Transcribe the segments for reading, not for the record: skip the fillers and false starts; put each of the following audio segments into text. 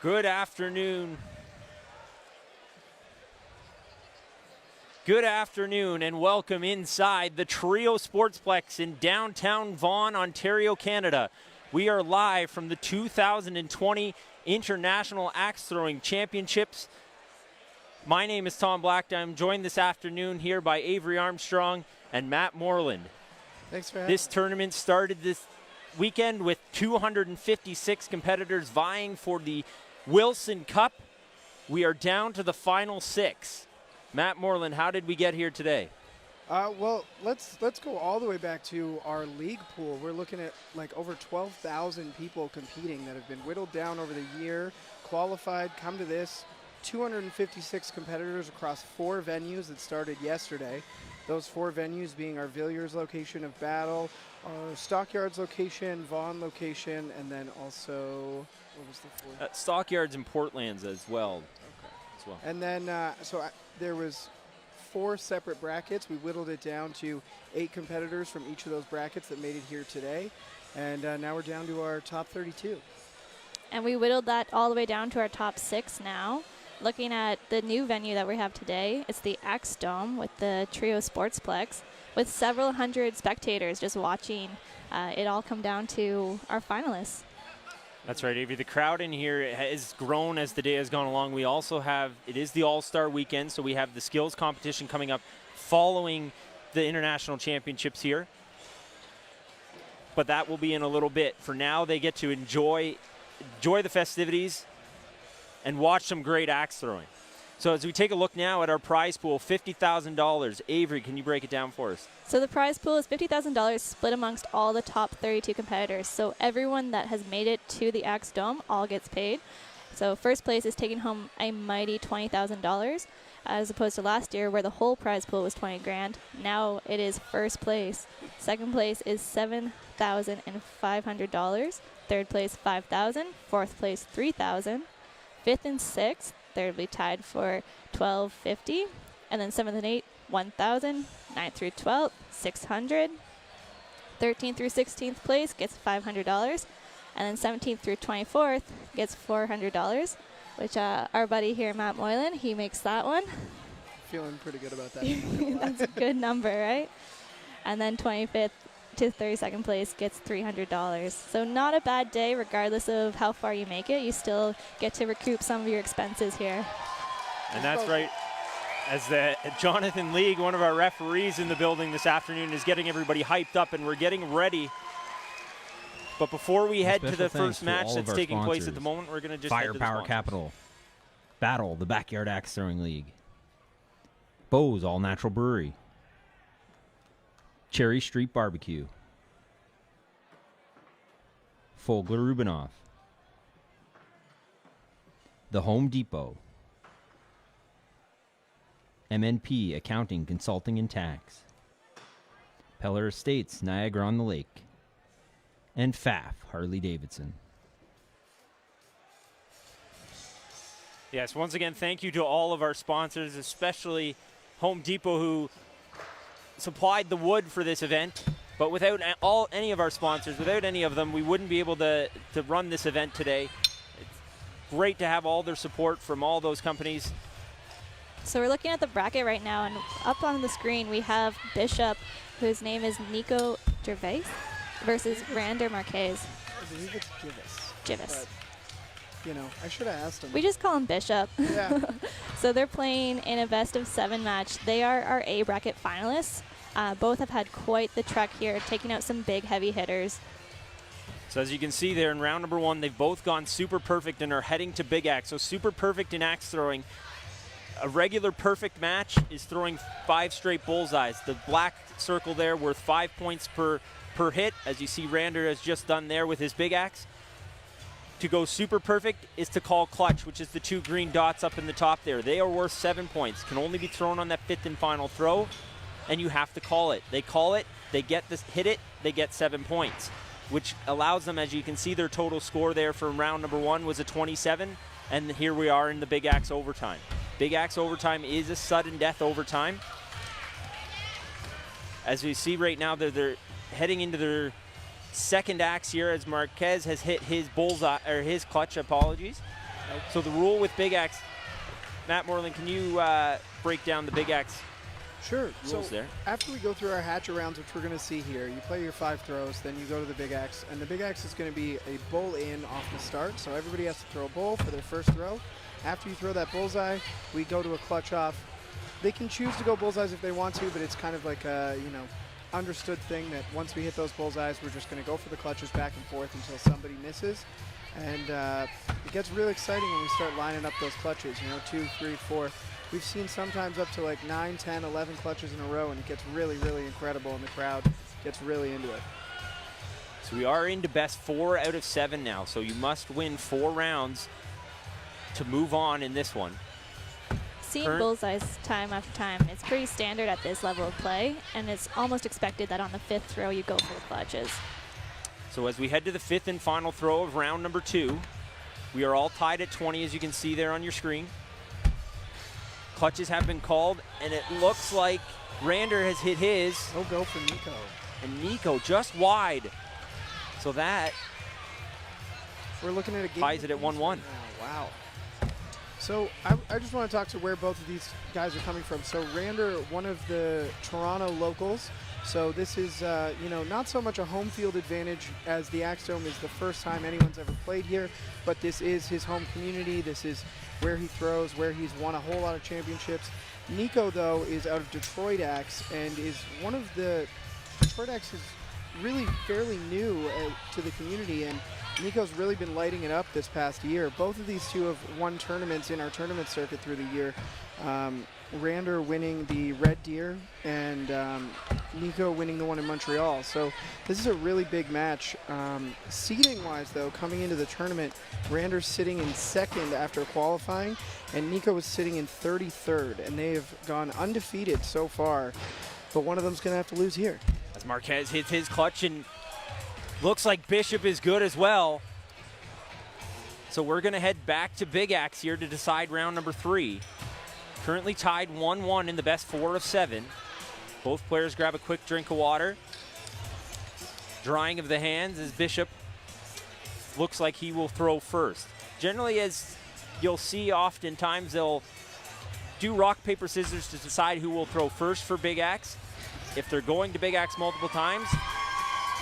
Good afternoon. Good afternoon and welcome inside the Trio Sportsplex in downtown Vaughan, Ontario, Canada. We are live from the 2020 International Axe Throwing Championships. My name is Tom Black. I'm joined this afternoon here by Avery Armstrong and Matt Moreland. Thanks for having This tournament started this weekend with 256 competitors vying for the Wilson Cup. We are down to the final 6. Matt Moreland, how did we get here today? Well, let's go all the way back to our league pool. We're looking at like over 12,000 people competing that have been whittled down over the year, qualified, come to this. 256 competitors across 4 venues that started yesterday. Those 4 venues being our Villiers location of battle, our Stockyards location, Vaughan location, and then also, what was the 4th? Stockyards and Portlands as well. Okay. And then, there was 4 separate brackets. We whittled it down to 8 competitors from each of those brackets that made it here today. And now we're down to our top 32. And we whittled that all the way down to our top 6 now. Looking at the new venue that we have today, it's the Axe Dome with the Trio Sportsplex, with several hundred spectators just watching it all come down to our finalists. That's right, Avery. The crowd in here has grown as the day has gone along. We also have, it is the All-Star weekend, so we have the skills competition coming up following the International Championships here. But that will be in a little bit. For now, they get to enjoy the festivities and watch some great axe throwing. So as we take a look now at our prize pool, $50,000. Avery, can you break it down for us? So the prize pool is $50,000 split amongst all the top 32 competitors. So everyone that has made it to the Axe Dome all gets paid. So first place is taking home a mighty $20,000 as opposed to last year where the whole prize pool was $20,000. Now it is first place. Second place is $7,500. Third place $5,000. Fourth place $3,000. 5th and 6th, they'll be tied for $1,250, and then 7th and 8th, $1,000, 9th through 12th, $600, 13th through 16th place gets $500, and then 17th through 24th gets $400, which our buddy here, Matt Moylan, he makes that one. Feeling pretty good about that. That's a good number, right? And then 25th to 32nd place gets $300. So not a bad day, regardless of how far you make it. You still get to recoup some of your expenses here. And that's right. As Jonathan League, one of our referees in the building this afternoon, is getting everybody hyped up, and we're getting ready. But before we head to the first match that's taking place at the moment, we're going to just head to the Firepower Capital, Battle, the Backyard Axe Throwing League, Bose All Natural Brewery, Cherry Street Barbecue, Fogler Rubinoff, The Home Depot, MNP Accounting, Consulting and Tax, Peller Estates, Niagara-on-the-Lake, and FAF, Harley-Davidson. Yes, once again, thank you to all of our sponsors, especially Home Depot, who supplied the wood for this event. But without any of our sponsors, without any of them, we wouldn't be able to run this event today. It's great to have all their support from all those companies. So we're looking at the bracket right now, and up on the screen we have Bishop, whose name is Nico Gervais, versus Rander Marquez. I believe it's Jivis. You know, I should have asked him. We just call him Bishop. Yeah. So they're playing in a best-of-7 match. They are our A bracket finalists. Both have had quite the trek here, taking out some big, heavy hitters. So as you can see there in round number 1, they've both gone super perfect and are heading to big axe. So super perfect in axe throwing. A regular perfect match is throwing 5 straight bullseyes. The black circle there worth 5 points per hit, as you see Rander has just done there with his big axe. To go super perfect is to call clutch, which is the 2 green dots up in the top there. They are worth 7 points, can only be thrown on that 5th and final throw, and you have to call it. They call it, they get this, hit it, they get 7 points, which allows them, as you can see, their total score there from round number 1 was a 27, and here we are in the big axe overtime. Big axe overtime is a sudden death overtime. As we see right now, they're heading into their second axe here as Marquez has hit his bullseye, or his clutch, apologies. So the rule with Big Axe, Matt Moreland, can you break down the Big Axe Sure. rules So there? after we go through our hatchet rounds, which we're going to see here, you play your 5 throws, then you go to the Big Axe, and the Big Axe is going to be a bull in off the start. So everybody has to throw a bull for their first throw. After you throw that bullseye, we go to a clutch off. They can choose to go bullseyes if they want to, but it's kind of like a, understood thing that once we hit those bullseyes, we're just going to go for the clutches back and forth until somebody misses. And it gets real exciting when we start lining up those clutches, 2, 3, 4. We've seen sometimes up to like 9, 10, 11 clutches in a row, and it gets really, really incredible, and the crowd gets really into it. So we are into best 4 out of 7 now. So you must win 4 rounds to move on in this one. Seeing Current- bullseyes time after time is pretty standard at this level of play, and it's almost expected that on the 5th throw you go for the clutches. So as we head to the 5th and final throw of round number 2, we are all tied at 20, as you can see there on your screen. Clutches have been called, and it looks like Rander has hit his, No go for Nico. and Nico just wide. So that We're looking at a game ties it at of peace 1-1. right now. Wow. So I just want to talk to where both of these guys are coming from. So Rander, one of the Toronto locals. So this is, not so much a home field advantage as the Axe Dome is the first time anyone's ever played here, but this is his home community. This is where he throws, where he's won a whole lot of championships. Nico, though, is out of Detroit Axe and is one of the Detroit Axe is really fairly new to the community, and Nico's really been lighting it up this past year. Both of these two have won tournaments in our tournament circuit through the year. Rander winning the Red Deer and Nico winning the one in Montreal. So this is a really big match. Seeding-wise, though, coming into the tournament, Rander's sitting in 2nd after qualifying, and Nico is sitting in 33rd, and they have gone undefeated so far, but one of them's going to have to lose here. as Marquez hits his clutch, and looks like Bishop is good as well. So we're going to head back to Big Axe here to decide round number 3. Currently tied 1-1 in the best 4 of 7. Both players grab a quick drink of water. Drying of the hands as Bishop looks like he will throw first. Generally, as you'll see, oftentimes they'll do rock, paper, scissors to decide who will throw first for Big Axe. If they're going to Big Axe multiple times,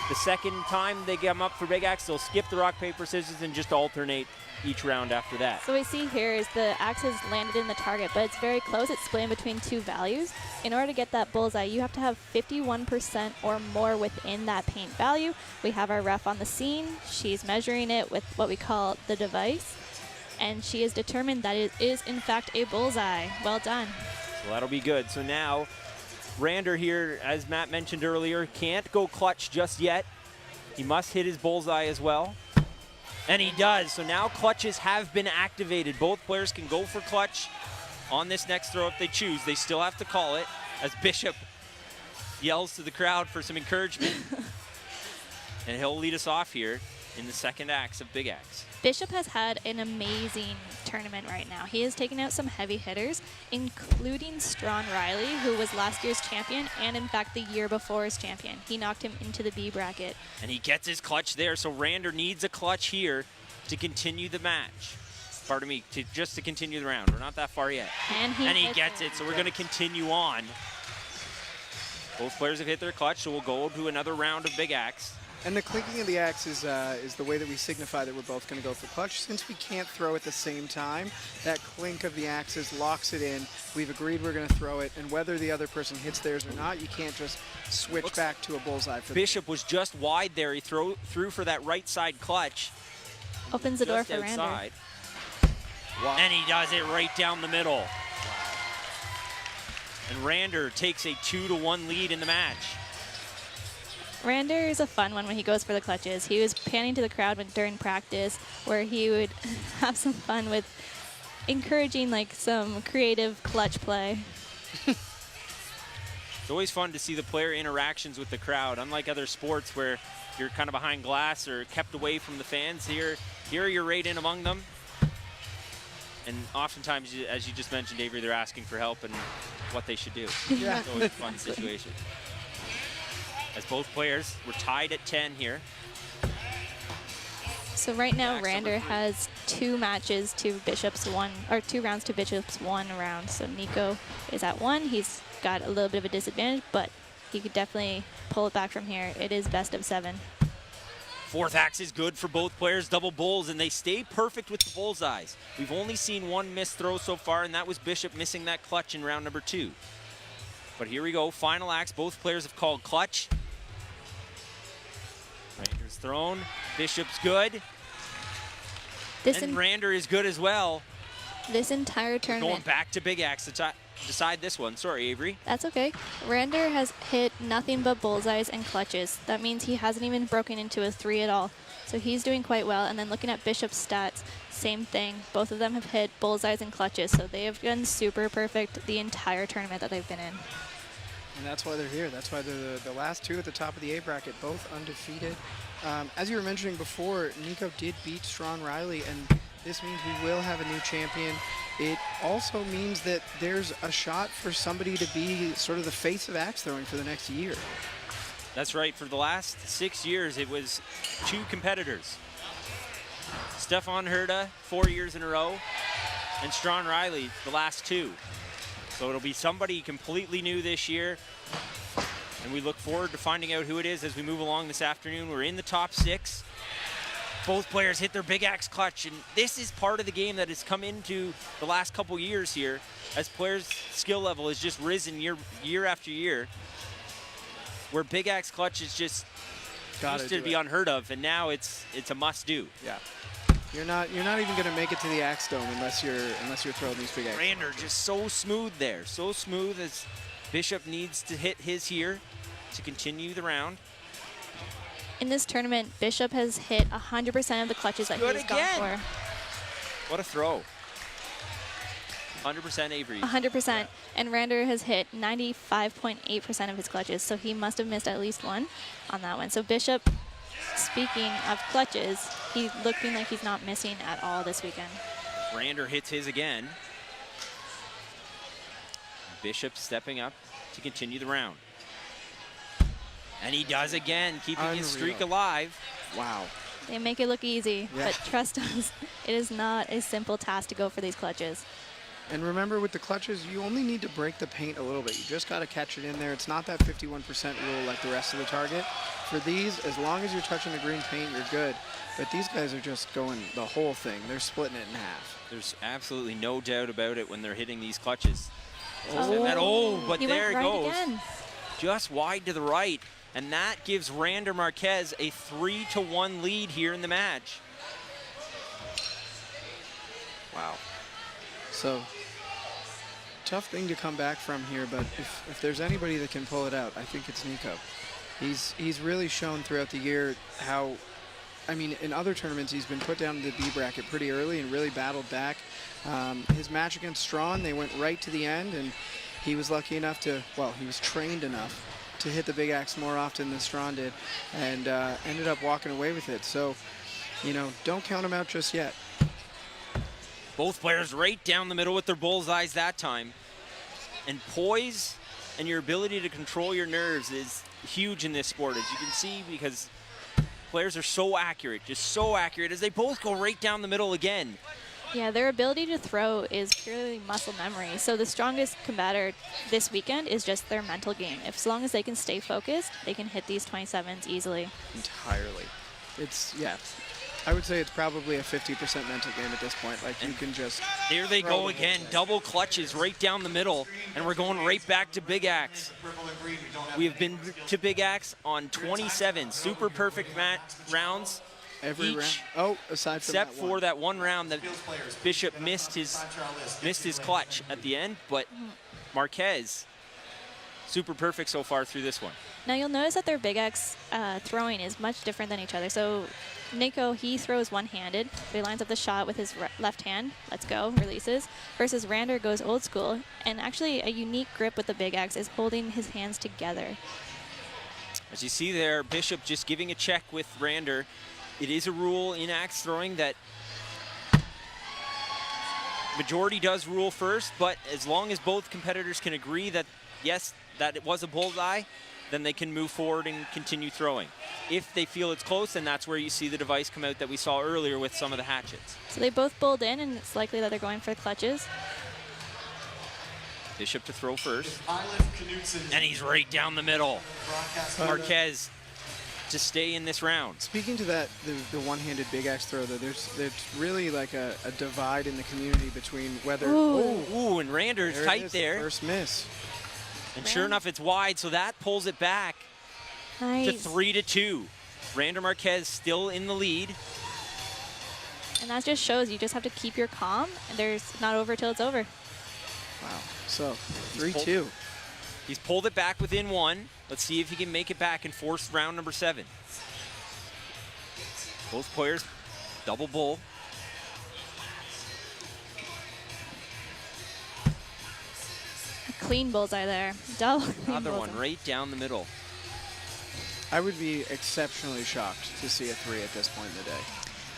the second time they come up for Big Axe, they'll skip the rock, paper, scissors and just alternate each round after that. So what we see here is the axe has landed in the target, but it's very close. It's split in between 2 values. In order to get that bullseye, you have to have 51% or more within that paint value. We have our ref on the scene. She's measuring it with what we call the device, and she has determined that it is in fact a bullseye. Well done. So that'll be good. So now, Rander here, as Matt mentioned earlier, can't go clutch just yet. He must hit his bullseye as well. And he does. So now clutches have been activated. Both players can go for clutch on this next throw if they choose. They still have to call it, as Bishop yells to the crowd for some encouragement. And he'll lead us off here in the second axe of Big Axe. Bishop has had an amazing tournament right now. He has taken out some heavy hitters, including Strawn Riley, who was last year's champion and, in fact, the year before's champion. He knocked him into the B bracket. And he gets his clutch there, so Rander needs a clutch here to continue the match. Pardon me, just to continue the round. We're not that far yet. And he hits gets it, so we're going to continue on. Both players have hit their clutch, so we'll go to another round of Big Axe. And the clinking of the axe is the way that we signify that we're both going to go for clutch. Since we can't throw at the same time, that clink of the axes locks it in. We've agreed we're going to throw it, and whether the other person hits theirs or not, you can't just switch back to a bullseye. For Bishop was just wide there. He threw for that right side clutch. Opens the door Just for Rander. outside. Wow. And he does it right down the middle. And Rander takes a 2-1 lead in the match. Rander is a fun one when he goes for the clutches. He was panning to the crowd during practice, where he would have some fun with encouraging like some creative clutch play. It's always fun to see the player interactions with the crowd. Unlike other sports where you're kind of behind glass or kept away from the fans, here you're right in among them. And oftentimes, as you just mentioned, Avery, they're asking for help and what they should do. Yeah. It's always a fun situation. As both players, we're tied at 10 here. So right now, Axe number Rander 3. has 2 matches to Bishop's 1, or 2 rounds to Bishop's 1 round. So Nico is at 1. He's got a little bit of a disadvantage, but he could definitely pull it back from here. It is best of 7. Fourth axe is good for both players, double bulls, and they stay perfect with the bullseyes. We've only seen one missed throw so far, and that was Bishop missing that clutch in round number 2. But here we go, final axe. Both players have called clutch. Rander's thrown, Bishop's good, This, and Rander is good as well. this entire Going tournament, back to big axe to decide this one. Sorry, Avery. that's okay. Rander has hit nothing but bullseyes and clutches. That means he hasn't even broken into a 3 at all. So he's doing quite well. And then looking at Bishop's stats, same thing. Both of them have hit bullseyes and clutches. So they have done super perfect the entire tournament that they've been in. And that's why they're here. That's why they're the last 2 at the top of the A bracket, both undefeated. As you were mentioning before, Nico did beat Strawn Riley, and this means we will have a new champion. It also means that there's a shot for somebody to be sort of the face of axe throwing for the next year. That's right. For the last 6 years, it was 2 competitors. Stefan Herda, 4 years in a row, and Strawn Riley, the last 2. So it'll be somebody completely new this year, and we look forward to finding out who it is as we move along this afternoon. We're in the top 6. Both players hit their big axe clutch, and this is part of the game that has come into the last couple years here as players' skill level has just risen year after year, where big axe clutch is just used to be unheard of, and now it's a must-do. Yeah. You're not even going to make it to the axe dome unless you're throwing these big axes. Rander just so smooth there, so smooth as Bishop needs to hit his here to continue the round. In this tournament, Bishop has hit 100% of the clutches that Good he's again. gone What a throw. 100% Avery. for. 100%. And Rander has hit 95.8% of his clutches, so he must have missed at least 1 on that one. So Bishop, speaking of clutches, he's looking like he's not missing at all this weekend. Rander hits his again. Bishop stepping up to continue the round. And he does again, keeping his streak alive. Wow. They make it look easy, Yeah. but trust us, it is not a simple task to go for these clutches. And remember, with the clutches, you only need to break the paint a little bit. You just got to catch it in there. It's not that 51% rule like the rest of the target. For these, as long as you're touching the green paint, you're good. But these guys are just going the whole thing. They're splitting it in half. There's absolutely no doubt about it when they're hitting these clutches. Oh, but he there it went right goes. again. Just wide to the right. And that gives Rander Marquez a 3-1 lead here in the match. Wow. So, tough thing to come back from here, but if there's anybody that can pull it out, I think it's Nico. He's really shown throughout the year how, I mean, in other tournaments, he's been put down to the B bracket pretty early and really battled back. His match against Strawn, they went right to the end, and he was lucky enough to, well, he was trained enough to hit the big axe more often than Strawn did, and ended up walking away with it. So, you know, don't count him out just yet. Both players right down the middle with their bullseyes that time. And poise and your ability to control your nerves is huge in this sport, as you can see, because players are so accurate, just so accurate, as they both go right down the middle again. Yeah, their ability to throw is purely muscle memory. So the strongest combator this weekend is just their mental game. As long as they can stay focused, they can hit these 27s easily. Entirely. It's, yeah, I would say it's probably a 50% mental game at this point. Like, you can just... There they throw go the whole again, thing. double clutches right down the middle, and we're going right back to Big Axe. We have been to Big Axe on 27 super perfect rounds. Every each, round. Oh, aside from except that for one. that one round that Bishop missed his clutch at the end, but Marquez, super perfect so far through this one. Now you'll notice that their Big X throwing is much different than each other. So Nico, he throws one-handed. So he lines up the shot with his left hand. Let's go, releases. Versus Rander goes old school. And actually a unique grip with the Big X is holding his hands together. As you see there, Bishop just giving a check with Rander. It is a rule in axe throwing that majority does rule first, but as long as both competitors can agree that, yes, that it was a bullseye, then they can move forward and continue throwing. If they feel it's close, then that's where you see the device come out that we saw earlier with some of the hatchets. So they both bowled in, and it's likely that they're going for the clutches. Bishop to throw first. Eilif Knudsen. And he's right down the middle. Broadcast Marquez to stay in this round. Speaking to that, the one-handed big axe throw, though, there's really like a divide in the community between whether. Ooh. Ooh, and Rander's There it tight is, the there. first miss. And sure enough, it's wide, so that pulls it back to Nice. 3-2. Rander Marquez still in the lead. And that just shows you just have to keep your calm, and there's not over till it's over. Wow. So He's 3-2. He's pulled it back within one. Let's see if he can make it back and force round number 7. Both players double bull. Clean bullseye there. Double clean Another bullseye. one right down the middle. I would be exceptionally shocked to see a 3 at this point in the day.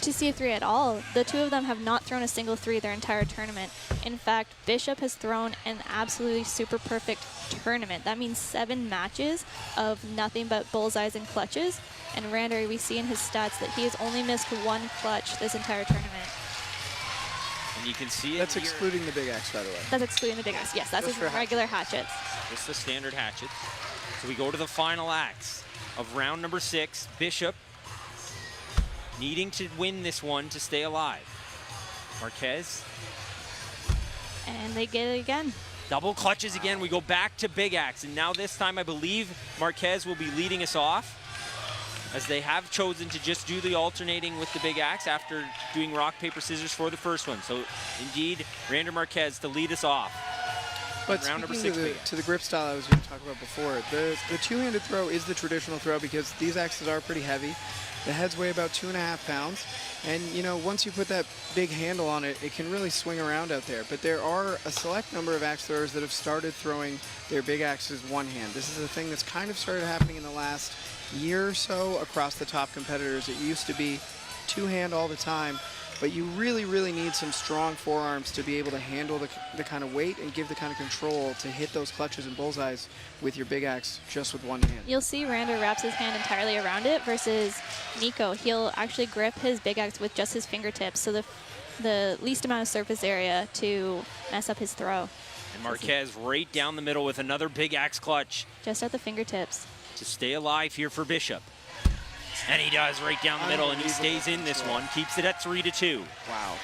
To see a 3 at all. The two of them have not thrown a single 3 their entire tournament. In fact, Bishop has thrown an absolutely super perfect tournament. That means 7 matches of nothing but bullseyes and clutches. And Rander, we see in his stats that he has only missed 1 clutch this entire tournament. And you can see it That's here. excluding the big axe, by the way. That's excluding the big axe. Yes, that's Just his for regular hatchets. Just the standard hatchet. So we go to the final axe of round number 6. Bishop needing to win this one to stay alive. Marquez, And they get it again. double clutches again. We go back to big axe. And now this time I believe Marquez will be leading us off, as they have chosen to just do the alternating with the big axe after doing rock, paper, scissors for the first one. So indeed, Rander Marquez to lead us off. But Round number speaking 6 big axe. to the grip style I was going to talk about before, the two-handed throw is the traditional throw because these axes are pretty heavy. The heads weigh about 2.5 pounds. And, you know, once you put that big handle on it, it can really swing around out there. But there are a select number of axe throwers that have started throwing their big axes one hand. This is a thing that's kind of started happening in the last year or so across the top competitors. It used to be two-hand all the time. But you really, really need some strong forearms to be able to handle the kind of weight and give the kind of control to hit those clutches and bullseyes with your big axe just with one hand. You'll see Rander wraps his hand entirely around it versus Nico. He'll actually grip his big axe with just his fingertips, so the least amount of surface area to mess up his throw. And Marquez right down the middle with another big axe clutch Just at the fingertips. to stay alive here for Bishop. And he does right down the middle, and he stays in this one, keeps it at 3-2. Wow.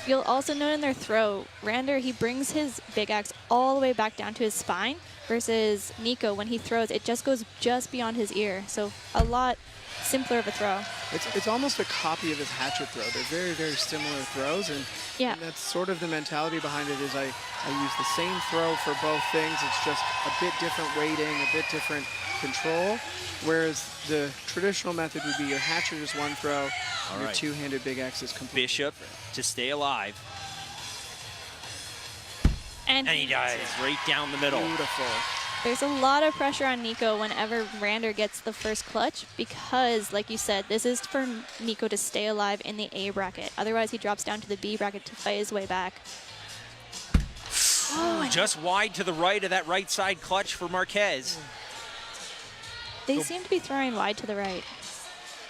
You'll also note in their throw, Rander, he brings his big axe all the way back down to his spine versus Nico, when he throws, it just goes just beyond his ear. So a lot simpler of a throw. It's almost a copy of his hatchet throw. They're very, very similar throws, and, Yeah. and that's sort of the mentality behind it is I use the same throw for both things. It's just a bit different weighting, a bit different control, whereas the traditional method would be your hatchet is one throw, and your right. two-handed big axe is completely Bishop different. to stay alive. And And he dies right down the middle. Beautiful. there's a lot of pressure on Nico whenever Rander gets the first clutch because, like you said, this is for Nico to stay alive in the A bracket. Otherwise, he drops down to the B bracket to fight his way back. Just wide to the right of that right side clutch for Marquez. They seem to be throwing wide to the right.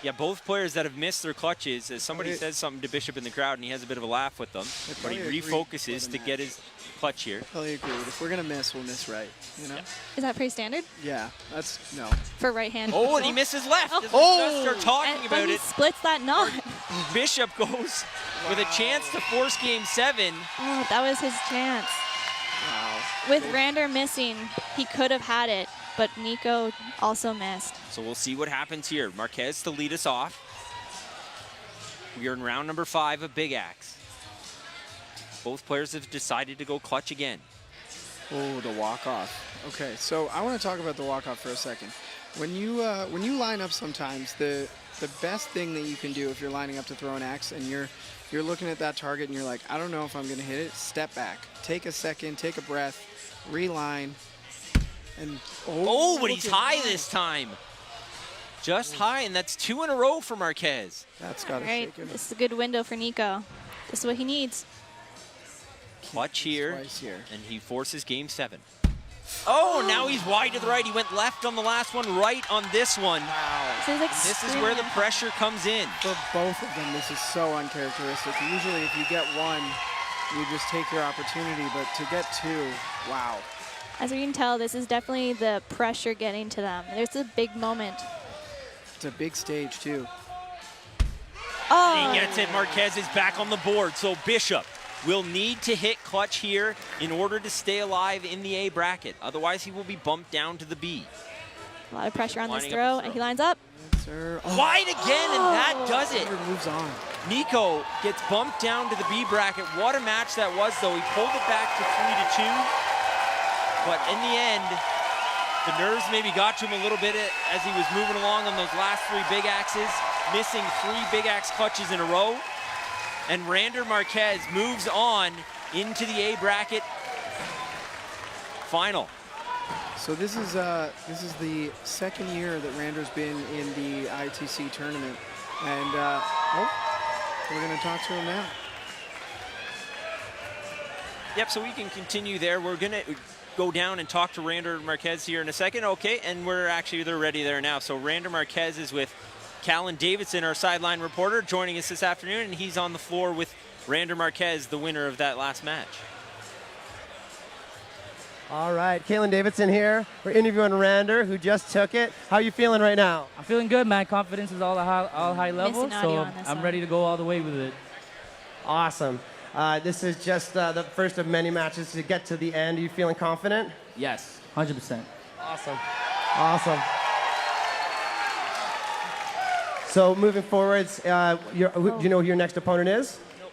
Yeah, both players that have missed their clutches, as somebody Okay. says something to Bishop in the crowd and he has a bit of a laugh with them, but he probably agree refocuses for to the get match. his clutch here. Totally agreed. If we're gonna miss, we'll miss right. You know? Is that pretty standard Yeah. That's no. for right hand? Oh, and he misses left. As we Oh! just start talking And about when he it, splits that knot. Bishop goes with a chance to force game 7. Oh, that was his chance. Wow. With Rander missing, he could have had it, but Nico also missed. So we'll see what happens here. Marquez to lead us off. We are in round number 5 of Big Axe. Both players have decided to go clutch again. Oh, the walk-off. Okay, so I want to talk about the walk-off for a second. When you line up sometimes, the best thing that you can do if you're lining up to throw an axe and you're looking at that target and you're like, I don't know if I'm going to hit it, step back. Take a second, take a breath, reline, and Oh, but he's look at high that. this time. Just high, and that's 2 in a row for Marquez. That's got All to right, shake him this is a good window for Nico. This is what he needs. Clutch here, twice here. and he forces game 7. Oh, now he's wide to the right. He went left on the last one, right on this one. This This is where the pressure comes in. For both of them, this is so uncharacteristic. Usually if you get one, you just take your opportunity, but to get two, wow. As we can tell, this is definitely the pressure getting to them. There's a big moment. It's a big stage too. Oh, He gets it. Marquez is back on the board. So Bishop will need to hit clutch here in order to stay alive in the A bracket. Otherwise, he will be bumped down to the B. a lot of pressure on this Lining up throw, the throw. and he lines up. Sir. Wide again, and that does it. Sandberg moves on. Nico gets bumped down to the B bracket. What a match that was, though. He pulled it back to 3-2. But in the end, the nerves maybe got to him a little bit as he was moving along on those last 3 big axes, missing 3 big axe clutches in a row. And Rander Marquez moves on into the A bracket final. So this is the second year that Rander's been in the ITC tournament, and we're going to talk to him now. Yep, so we can continue there. We're going to go down and talk to Rander Marquez here in a second. Okay, and they're ready there now. So Rander Marquez is with Callan Davidson, our sideline reporter, joining us this afternoon, and he's on the floor with Rander Marquez, the winner of that last match. All right, Kalen Davidson here. We're interviewing Rander, who just took it. How are you feeling right now? I'm feeling good, man. Confidence is all high level, Missing audio so on this I'm one. ready to go all the way with it. Awesome. This is just the first of many matches to get to the end. Are you feeling confident? Yes, 100%. Awesome. Awesome. So moving forwards, do you know who your next opponent is? Nope.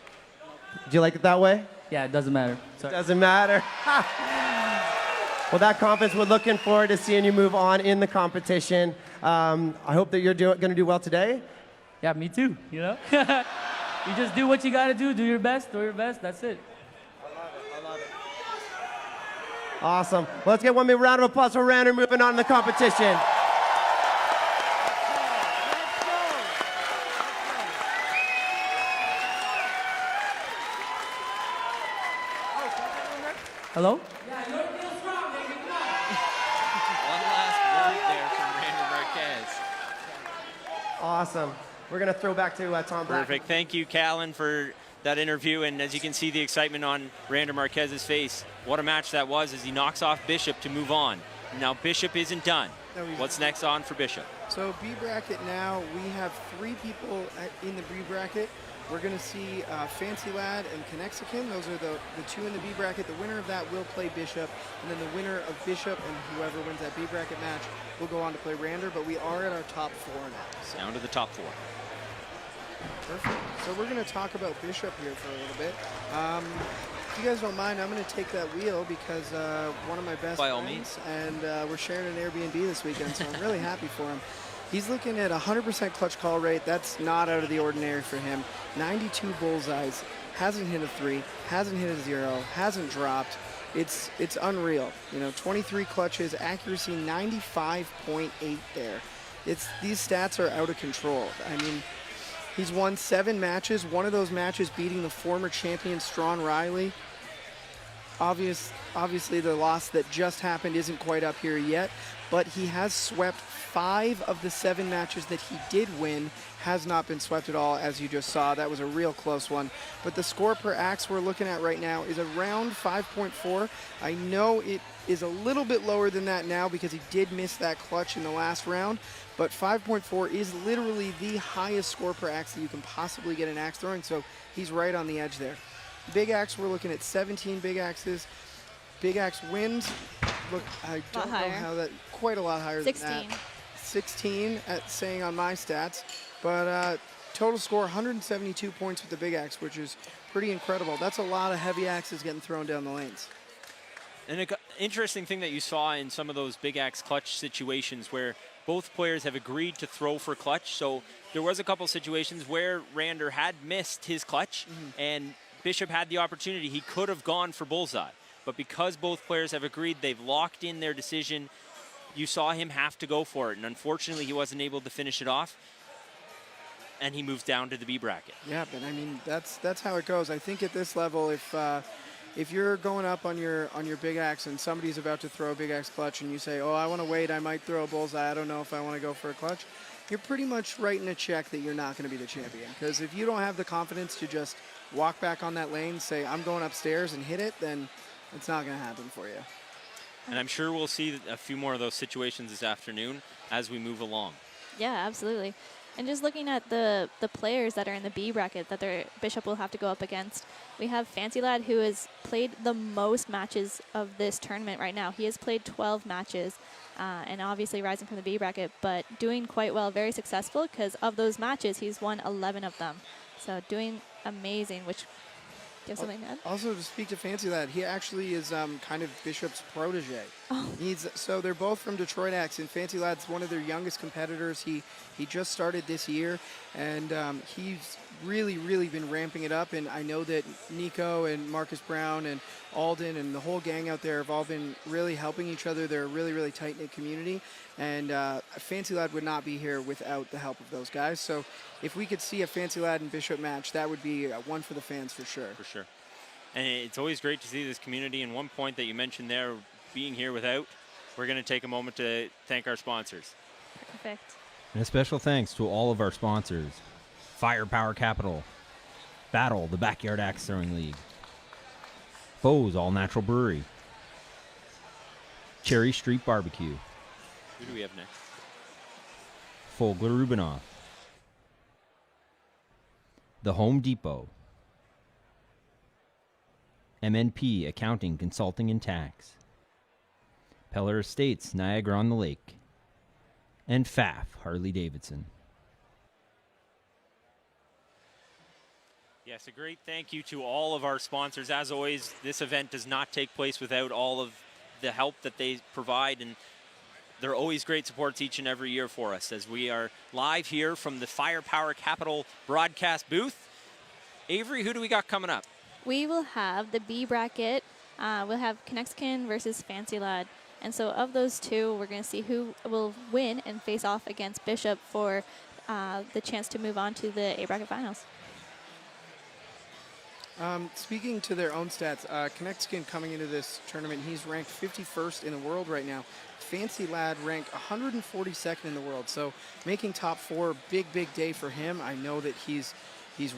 Do you like it that way? Yeah, it doesn't matter. Sorry. Doesn't matter. Well, that confidence, we're looking forward to seeing you move on in the competition. I hope that you're going to do well today. Yeah, me too, you know? You just do what you got to do your best, throw your best, that's it. I love it. Awesome. Well, let's get one more round of applause for Rander moving on in the competition. Hello? One last word there from Rander Marquez. Awesome. We're going to throw back to Tom Black. Perfect. Thank you, Callan, for that interview. And as you can see the excitement on Rander Marquez's face, what a match that was as he knocks off Bishop to move on. Now Bishop isn't done. No, he's What's next on for Bishop? So B bracket now, we have 3 people in the B bracket. We're going to see Fancy Lad and Conexican. Those are the 2 in the B bracket. The winner of that will play Bishop, and then the winner of Bishop and whoever wins that B bracket match will go on to play Rander, but we are at our top 4 now. So. Down to the top 4. Perfect. So we're going to talk about Bishop here for a little bit. If you guys don't mind, I'm going to take that wheel because one of my best By all friends, and we're sharing an Airbnb this weekend, so I'm really happy for him. He's looking at 100% clutch call rate. That's not out of the ordinary for him. 92 bullseyes, hasn't hit a 3, hasn't hit a 0, hasn't dropped. It's unreal. 23 clutches, accuracy 95.8 there. These stats are out of control. I mean, he's won 7 matches. One of those matches beating the former champion Strawn Riley. Obviously, the loss that just happened isn't quite up here yet, but he has swept 5 of the 7 matches that he did win. Has not been swept at all, as you just saw. That was a real close one. But the score per axe we're looking at right now is around 5.4. I know it is a little bit lower than that now because he did miss that clutch in the last round, but 5.4 is literally the highest score per axe that you can possibly get in axe throwing, so he's right on the edge there. Big axe, we're looking at 17 big axes. Big axe wins. Look, I don't know how that, quite a lot higher 16. than that. 16 at saying on my stats, but total score 172 points with the big axe, which is pretty incredible. That's a lot of heavy axes getting thrown down the lanes. And an interesting thing that you saw in some of those big axe clutch situations where both players have agreed to throw for clutch. So there was a couple situations where Rander had missed his clutch and Bishop had the opportunity. He could have gone for bullseye. But because both players have agreed, they've locked in their decision. You saw him have to go for it. And unfortunately, he wasn't able to finish it off. And he moves down to the B bracket. Yeah, but I mean, that's how it goes. I think at this level, if if you're going up on your big axe and somebody's about to throw a big axe clutch and you say, oh, I want to wait, I might throw a bullseye, I don't know if I want to go for a clutch, you're pretty much writing a check that you're not going to be the champion. Because if you don't have the confidence to just walk back on that lane, say, I'm going upstairs and hit it, then it's not going to happen for you. And I'm sure we'll see a few more of those situations this afternoon as we move along. Yeah, absolutely. And just looking at the players that are in the B bracket that their Bishop will have to go up against, we have Fancy Lad, who has played the most matches of this tournament right now. He has played 12 matches, and obviously rising from the B bracket, but doing quite well, very successful, because of those matches, he's won 11 of them. So doing amazing, which... Do you have something to add? Also, to speak to Fancy Lad, he actually is kind of Bishop's protege. Oh. So they're both from Detroit Axe, and Fancy Lad's one of their youngest competitors. He just started this year, and he's really been ramping it up. And I know that Nico and Marcus Brown and Alden and the whole gang out there have all been really helping each other. They're a really tight-knit community, and Fancy Lad would not be here without the help of those guys. So if we could see a Fancy Lad and Bishop match, that would be one for the fans for sure. For sure. And it's always great to see this community. And one point that you mentioned there, being here without, we're going to take a moment to thank our sponsors. Perfect. And a special thanks to all of our sponsors. Firepower Capital. Battle, the Backyard Axe Throwing League. Bose All Natural Brewery. Cherry Street Barbecue. Who do we have next? Fogler Rubinoff. The Home Depot. MNP Accounting, Consulting, and Tax. Peller Estates, Niagara-on-the-Lake. And FAF, Harley-Davidson. Yes, a great thank you to all of our sponsors. As always, this event does not take place without all of the help that they provide, and they're always great supports each and every year for us as we are live here from the Firepower Capital broadcast booth. Avery, who do we got coming up? We will have the B bracket. We'll have Connexkin versus Fancy Lad. And so of those two, we're going to see who will win and face off against Bishop for the chance to move on to the A bracket finals. Speaking to their own stats, Connexkin coming into this tournament, he's ranked 51st in the world right now. Fancy Lad ranked 142nd in the world. So making top four, big day for him. I know that he's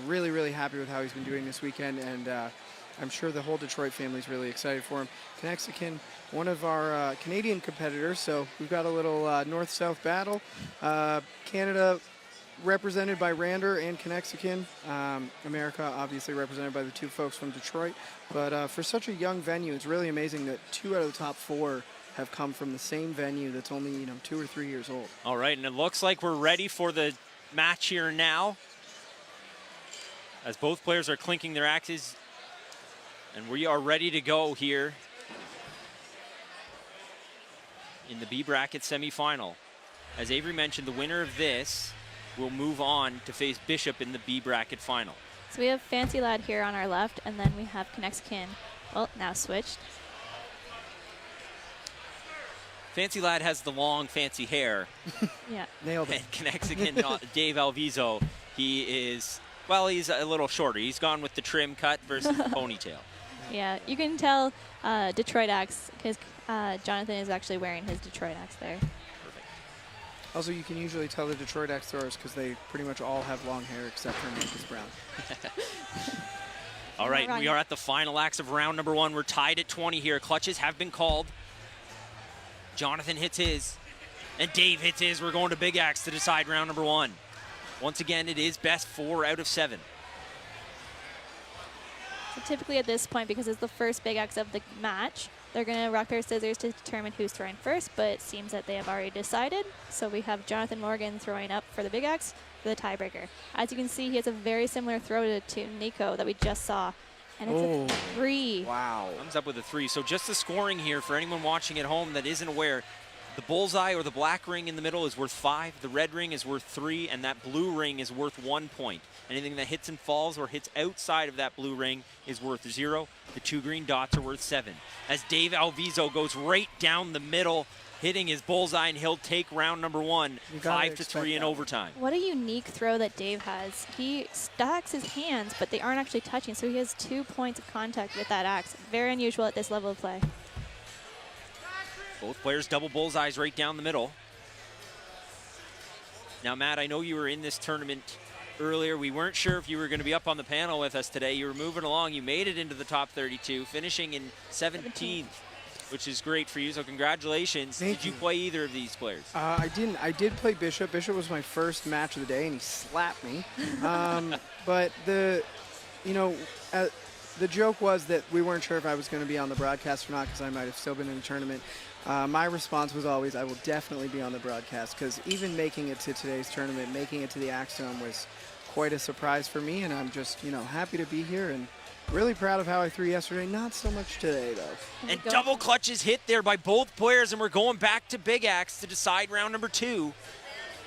really happy with how he's been doing this weekend, and I'm sure the whole Detroit family is really excited for him. Connexkin, one of our Canadian competitors, so we've got a little north-south battle. Canada represented by Rander and Connexkin. America obviously represented by the two folks from Detroit. But for such a young venue, it's really amazing that 2 out of the top 4 have come from the same venue that's only 2 or 3 years old. All right, and it looks like we're ready for the match here now, as both players are clinking their axes, and we are ready to go here in the B bracket semifinal. As Avery mentioned, the winner of this will move on to face Bishop in the B bracket final. So we have Fancy Lad here on our left, and then we have Connexkin, well, now switched. Fancy Lad has the long, fancy hair. Yeah. Nailed it. And Connexkin, Dave Alviso, he is, well, he's a little shorter. He's gone with the trim cut versus the ponytail. Yeah, you can tell Detroit Axe, because Jonathan is actually wearing his Detroit Axe there. Also, you can usually tell the Detroit Axe throwers because they pretty much all have long hair except for Marcus Brown. All right, we are at the final acts of round number 1. We're tied at 20 here. Clutches have been called. Jonathan hits his, and Dave hits his. We're going to Big Axe to decide round number 1. Once again, it is best 4 out of 7. So typically at this point, because it's the first Big Axe of the match, they're going to rock, paper, scissors to determine who's throwing first, but it seems that they have already decided. So we have Jonathan Morgan throwing up for the Big Axe for the tiebreaker. As you can see, he has a very similar throw to Nico that we just saw, and it's a 3. Wow. Comes up with a 3. So just the scoring here for anyone watching at home that isn't aware, the bullseye or the black ring in the middle is worth 5, the red ring is worth 3, and that blue ring is worth 1 point. Anything that hits and falls or hits outside of that blue ring is worth 0. The 2 green dots are worth 7. As Dave Alviso goes right down the middle hitting his bullseye, and he'll take round number 1, You gotta 5-3 expect in that. overtime. What a unique throw that Dave has. He stacks his hands, but they aren't actually touching, so he has 2 points of contact with that axe. Very unusual at this level of play. Both players double bullseyes right down the middle. Now, Matt, I know you were in this tournament earlier. We weren't sure if you were going to be up on the panel with us today. You were moving along. You made it into the top 32, finishing in 17th, which is great for you. So congratulations. Thank Did you you. play either of these players? I didn't. I did play Bishop. Bishop was my first match of the day, and he slapped me. But the joke was that we weren't sure if I was going to be on the broadcast or not because I might have still been in the tournament. My response was always, I will definitely be on the broadcast because even making it to today's tournament, making it to the Axe Dome was quite a surprise for me, and I'm just, happy to be here and really proud of how I threw yesterday. Not so much today, though. And double clutches hit there by both players, and we're going back to Big Axe to decide round number 2.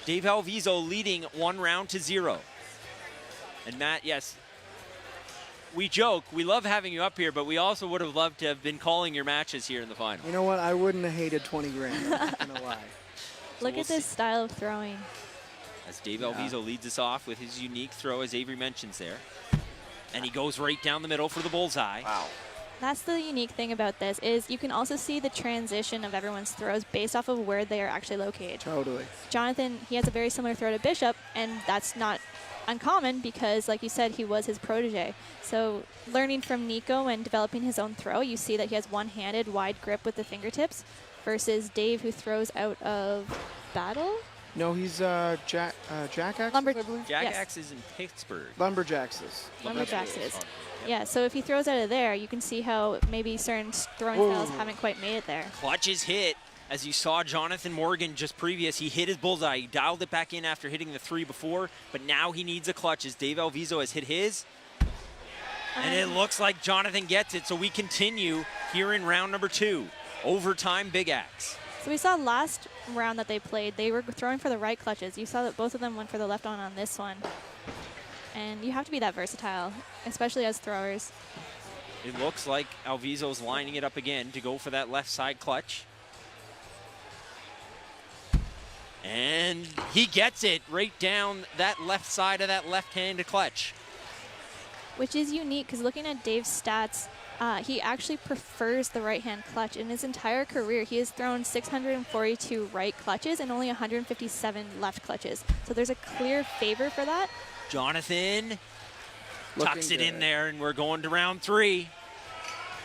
Dave Alviso leading 1 round to 0. And Matt, yes, we joke, we love having you up here, but we also would have loved to have been calling your matches here in the final. You know what? I wouldn't have hated 20 grand. I'm not going to lie. Look we'll at this see. style of throwing. As Dave Alviso leads us off with his unique throw, as Avery mentions there. And he goes right down the middle for the bullseye. Wow. That's the unique thing about this is you can also see the transition of everyone's throws based off of where they are actually located. Totally. Jonathan, he has a very similar throw to Bishop, and that's not uncommon because, like you said, he was his protege. So learning from Nico and developing his own throw, you see that he has one-handed wide grip with the fingertips versus Dave, who throws out of battle. No, he's Jack Axes, Lumber- I believe? Jack Yes. Axe is in Pittsburgh. Lumberjacks is. Lumberjacks is. Yeah, so if he throws out of there, you can see how maybe certain throwing styles haven't quite made it there. Clutches hit. As you saw Jonathan Morgan just previous, he hit his bullseye. He dialed it back in after hitting the 3 before, but now he needs a clutch as Dave Alviso has hit his. And it looks like Jonathan gets it, so we continue here in round number 2. Overtime Big Axe. So we saw last round that they played, they were throwing for the right clutches. You saw that both of them went for the left on this one. And you have to be that versatile, especially as throwers. It looks like Alviso's lining it up again to go for that left side clutch. And he gets it right down that left side of that left-handed clutch. Which is unique because looking at Dave's stats, he actually prefers the right-hand clutch. In his entire career, he has thrown 642 right clutches and only 157 left clutches. So there's a clear favor for that. Jonathan tucks it in good. there, and we're going to round 3.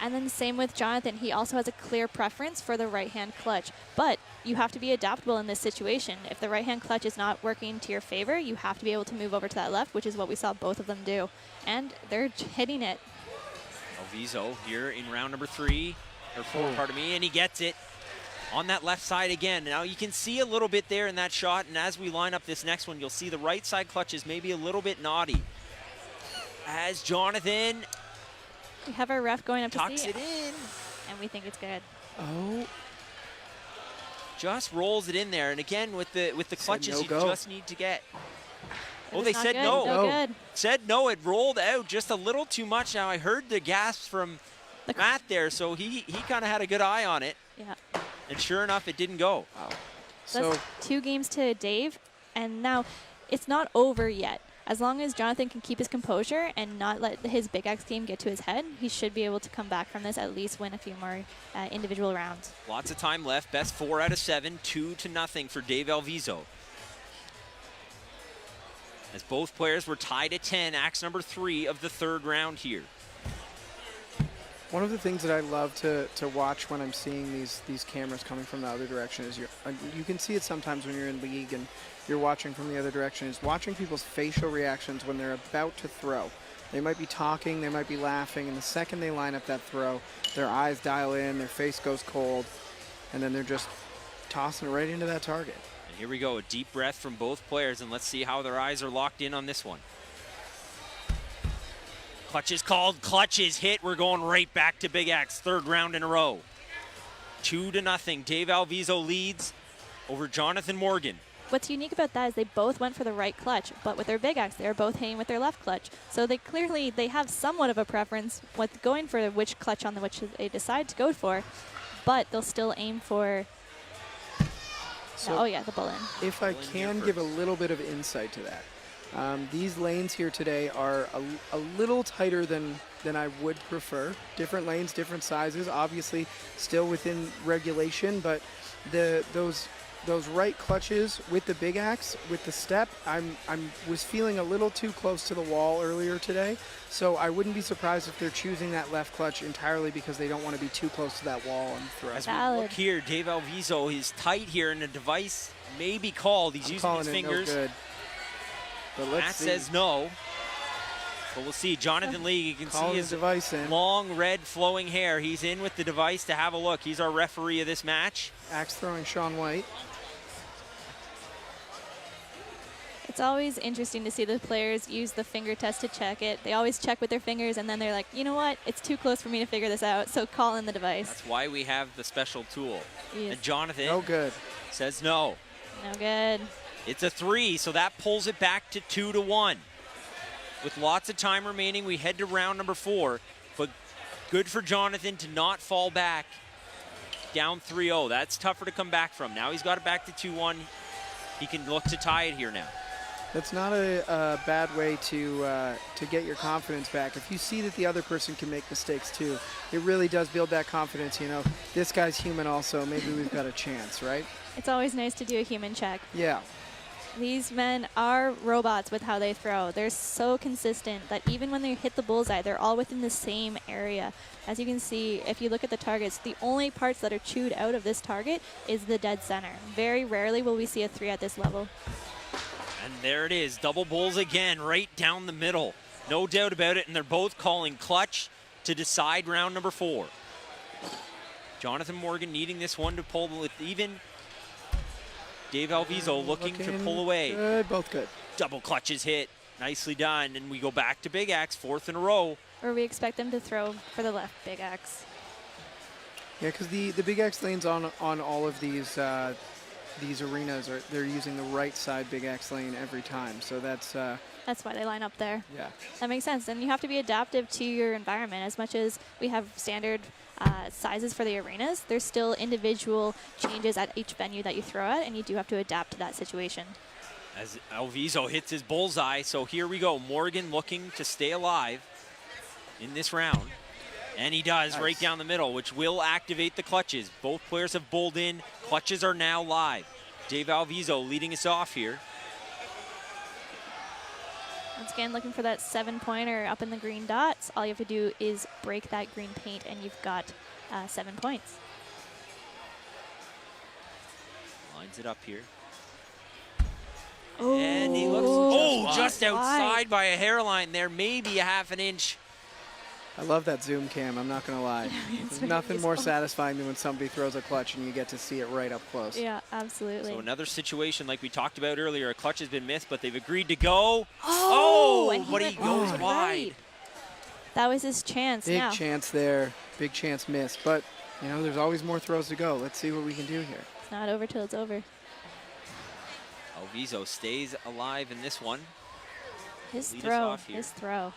And then the same with Jonathan. He also has a clear preference for the right-hand clutch. But you have to be adaptable in this situation. If the right-hand clutch is not working to your favor, you have to be able to move over to that left, which is what we saw both of them do. And they're hitting it. Alviso here in round number 3, or 4, pardon me, and he gets it on that left side again. Now you can see a little bit there in that shot, and as we line up this next one, you'll see the right side clutch is maybe a little bit naughty. As Jonathan We have our ref going up to tucks see it in, and we think it's good. Oh, just rolls it in there, and again with the clutches, no you go. just need to get. Oh, It's they not said good. no. No No. good. Said no. It rolled out just a little too much. Now I heard the gasps from Matt there, so he kind of had a good eye on it, Yeah. and sure enough, it didn't go. so That's 2 games to Dave, and now it's not over yet. As long as Jonathan can keep his composure and not let his Big Axe game get to his head, he should be able to come back from this, at least win a few more individual rounds. Lots of time left. Best 4 out of 7, 2-0 for Dave Alviso. As both players were tied at 10, axe number 3 of the 3rd round here. one of the things that I love to watch when I'm seeing these cameras coming from the other direction is you can see it sometimes when you're in league and you're watching from the other direction, is watching people's facial reactions when they're about to throw. They might be talking, they might be laughing, and the second they line up that throw, their eyes dial in, their face goes cold, and then they're just tossing it right into that target. And here we go, a deep breath from both players, and let's see how their eyes are locked in on this one. Clutch is called, clutch is hit. We're going right back to Big Axe, 3rd round in a row. 2-0. Dave Alviso leads over Jonathan Morgan. What's unique about that is they both went for the right clutch, but with their Big Axe, they are both hitting with their left clutch. So they clearly have somewhat of a preference with going for which clutch on which they decide to go for, but they'll still aim for So oh yeah, the bull in. if I Bull in here can give a little bit of insight to that, these lanes here today are a little tighter than I would prefer. Different lanes, different sizes, obviously still within regulation, but those right clutches with the big axe, with the step, I was feeling a little too close to the wall earlier today, so I wouldn't be surprised if they're choosing that left clutch entirely because they don't want to be too close to that wall and throw. As we Valid. look here, Dave Alviso is tight here, and the device may be called. He's I'm using calling his it fingers. no good. But let's Matt see. says no. But we'll see. Jonathan Lee, you can Calling see the his device in. long red flowing hair. He's in with the device to have a look. He's our referee of this match. Axe throwing Sean White. It's always interesting to see the players use the finger test to check it. They always check with their fingers, and then they're like, you know what? It's too close for me to figure this out, so call in the device. That's why we have the special tool. Yes. And Jonathan No good. says no. No good. It's a 3, so that pulls it back to 2-1. With lots of time remaining, we head to round number 4. But good for Jonathan to not fall back down 3-0. That's tougher to come back from. Now he's got it back to 2-1. He can look to tie it here now. That's not a bad way to get your confidence back. If you see that the other person can make mistakes too, it really does build that confidence. You know, this guy's human also. Maybe we've got a chance, right? It's always nice to do a human check. Yeah. These men are robots with how they throw. They're so consistent that even when they hit the bullseye, they're all within the same area. As you can see, if you look at the targets, the only parts that are chewed out of this target is the dead center. Very rarely will we see a 3 at this level. And there it is, double bulls again, right down the middle. No doubt about it, and they're both calling clutch to decide round number 4. Jonathan Morgan needing this one to pull with even. Dave Alviso looking to pull away. Good, both good. Double clutches hit, nicely done, and we go back to Big Axe, 4th in a row. Or we expect them to throw for the left big axe. Yeah, because the big X lanes on all of these arenas they're using the right side big X lane every time. So that's That's why they line up there. yeah. That makes sense. And you have to be adaptive to your environment. As much as we have standard sizes for the arenas, there's still individual changes at each venue that you throw at, and you do have to adapt to that situation. As Alviso hits his bullseye, so here we go. Morgan looking to stay alive in this round. And he does, Nice. right down the middle, which will activate the clutches. Both players have bowled in. Clutches are now live. Dave Alviso leading us off here. Once again, looking for that 7-pointer up in the green dots. All you have to do is break that green paint, and you've got 7 points. Lines it up here. And he looks, just outside by a hairline there, maybe a half an inch. I love that zoom cam, I'm not going to lie. There's very nothing more useful. satisfying than when somebody throws a clutch and you get to see it right up close. Yeah, absolutely. So another situation like we talked about earlier, a clutch has been missed, but they've agreed to go. and but he went goes right. wide. That was his chance. Big now, chance there, big chance missed. But, you know, there's always more throws to go. Let's see what we can do here. it's not over till it's over. Alviso stays alive in this one. His Lead us throw, off here. his throw.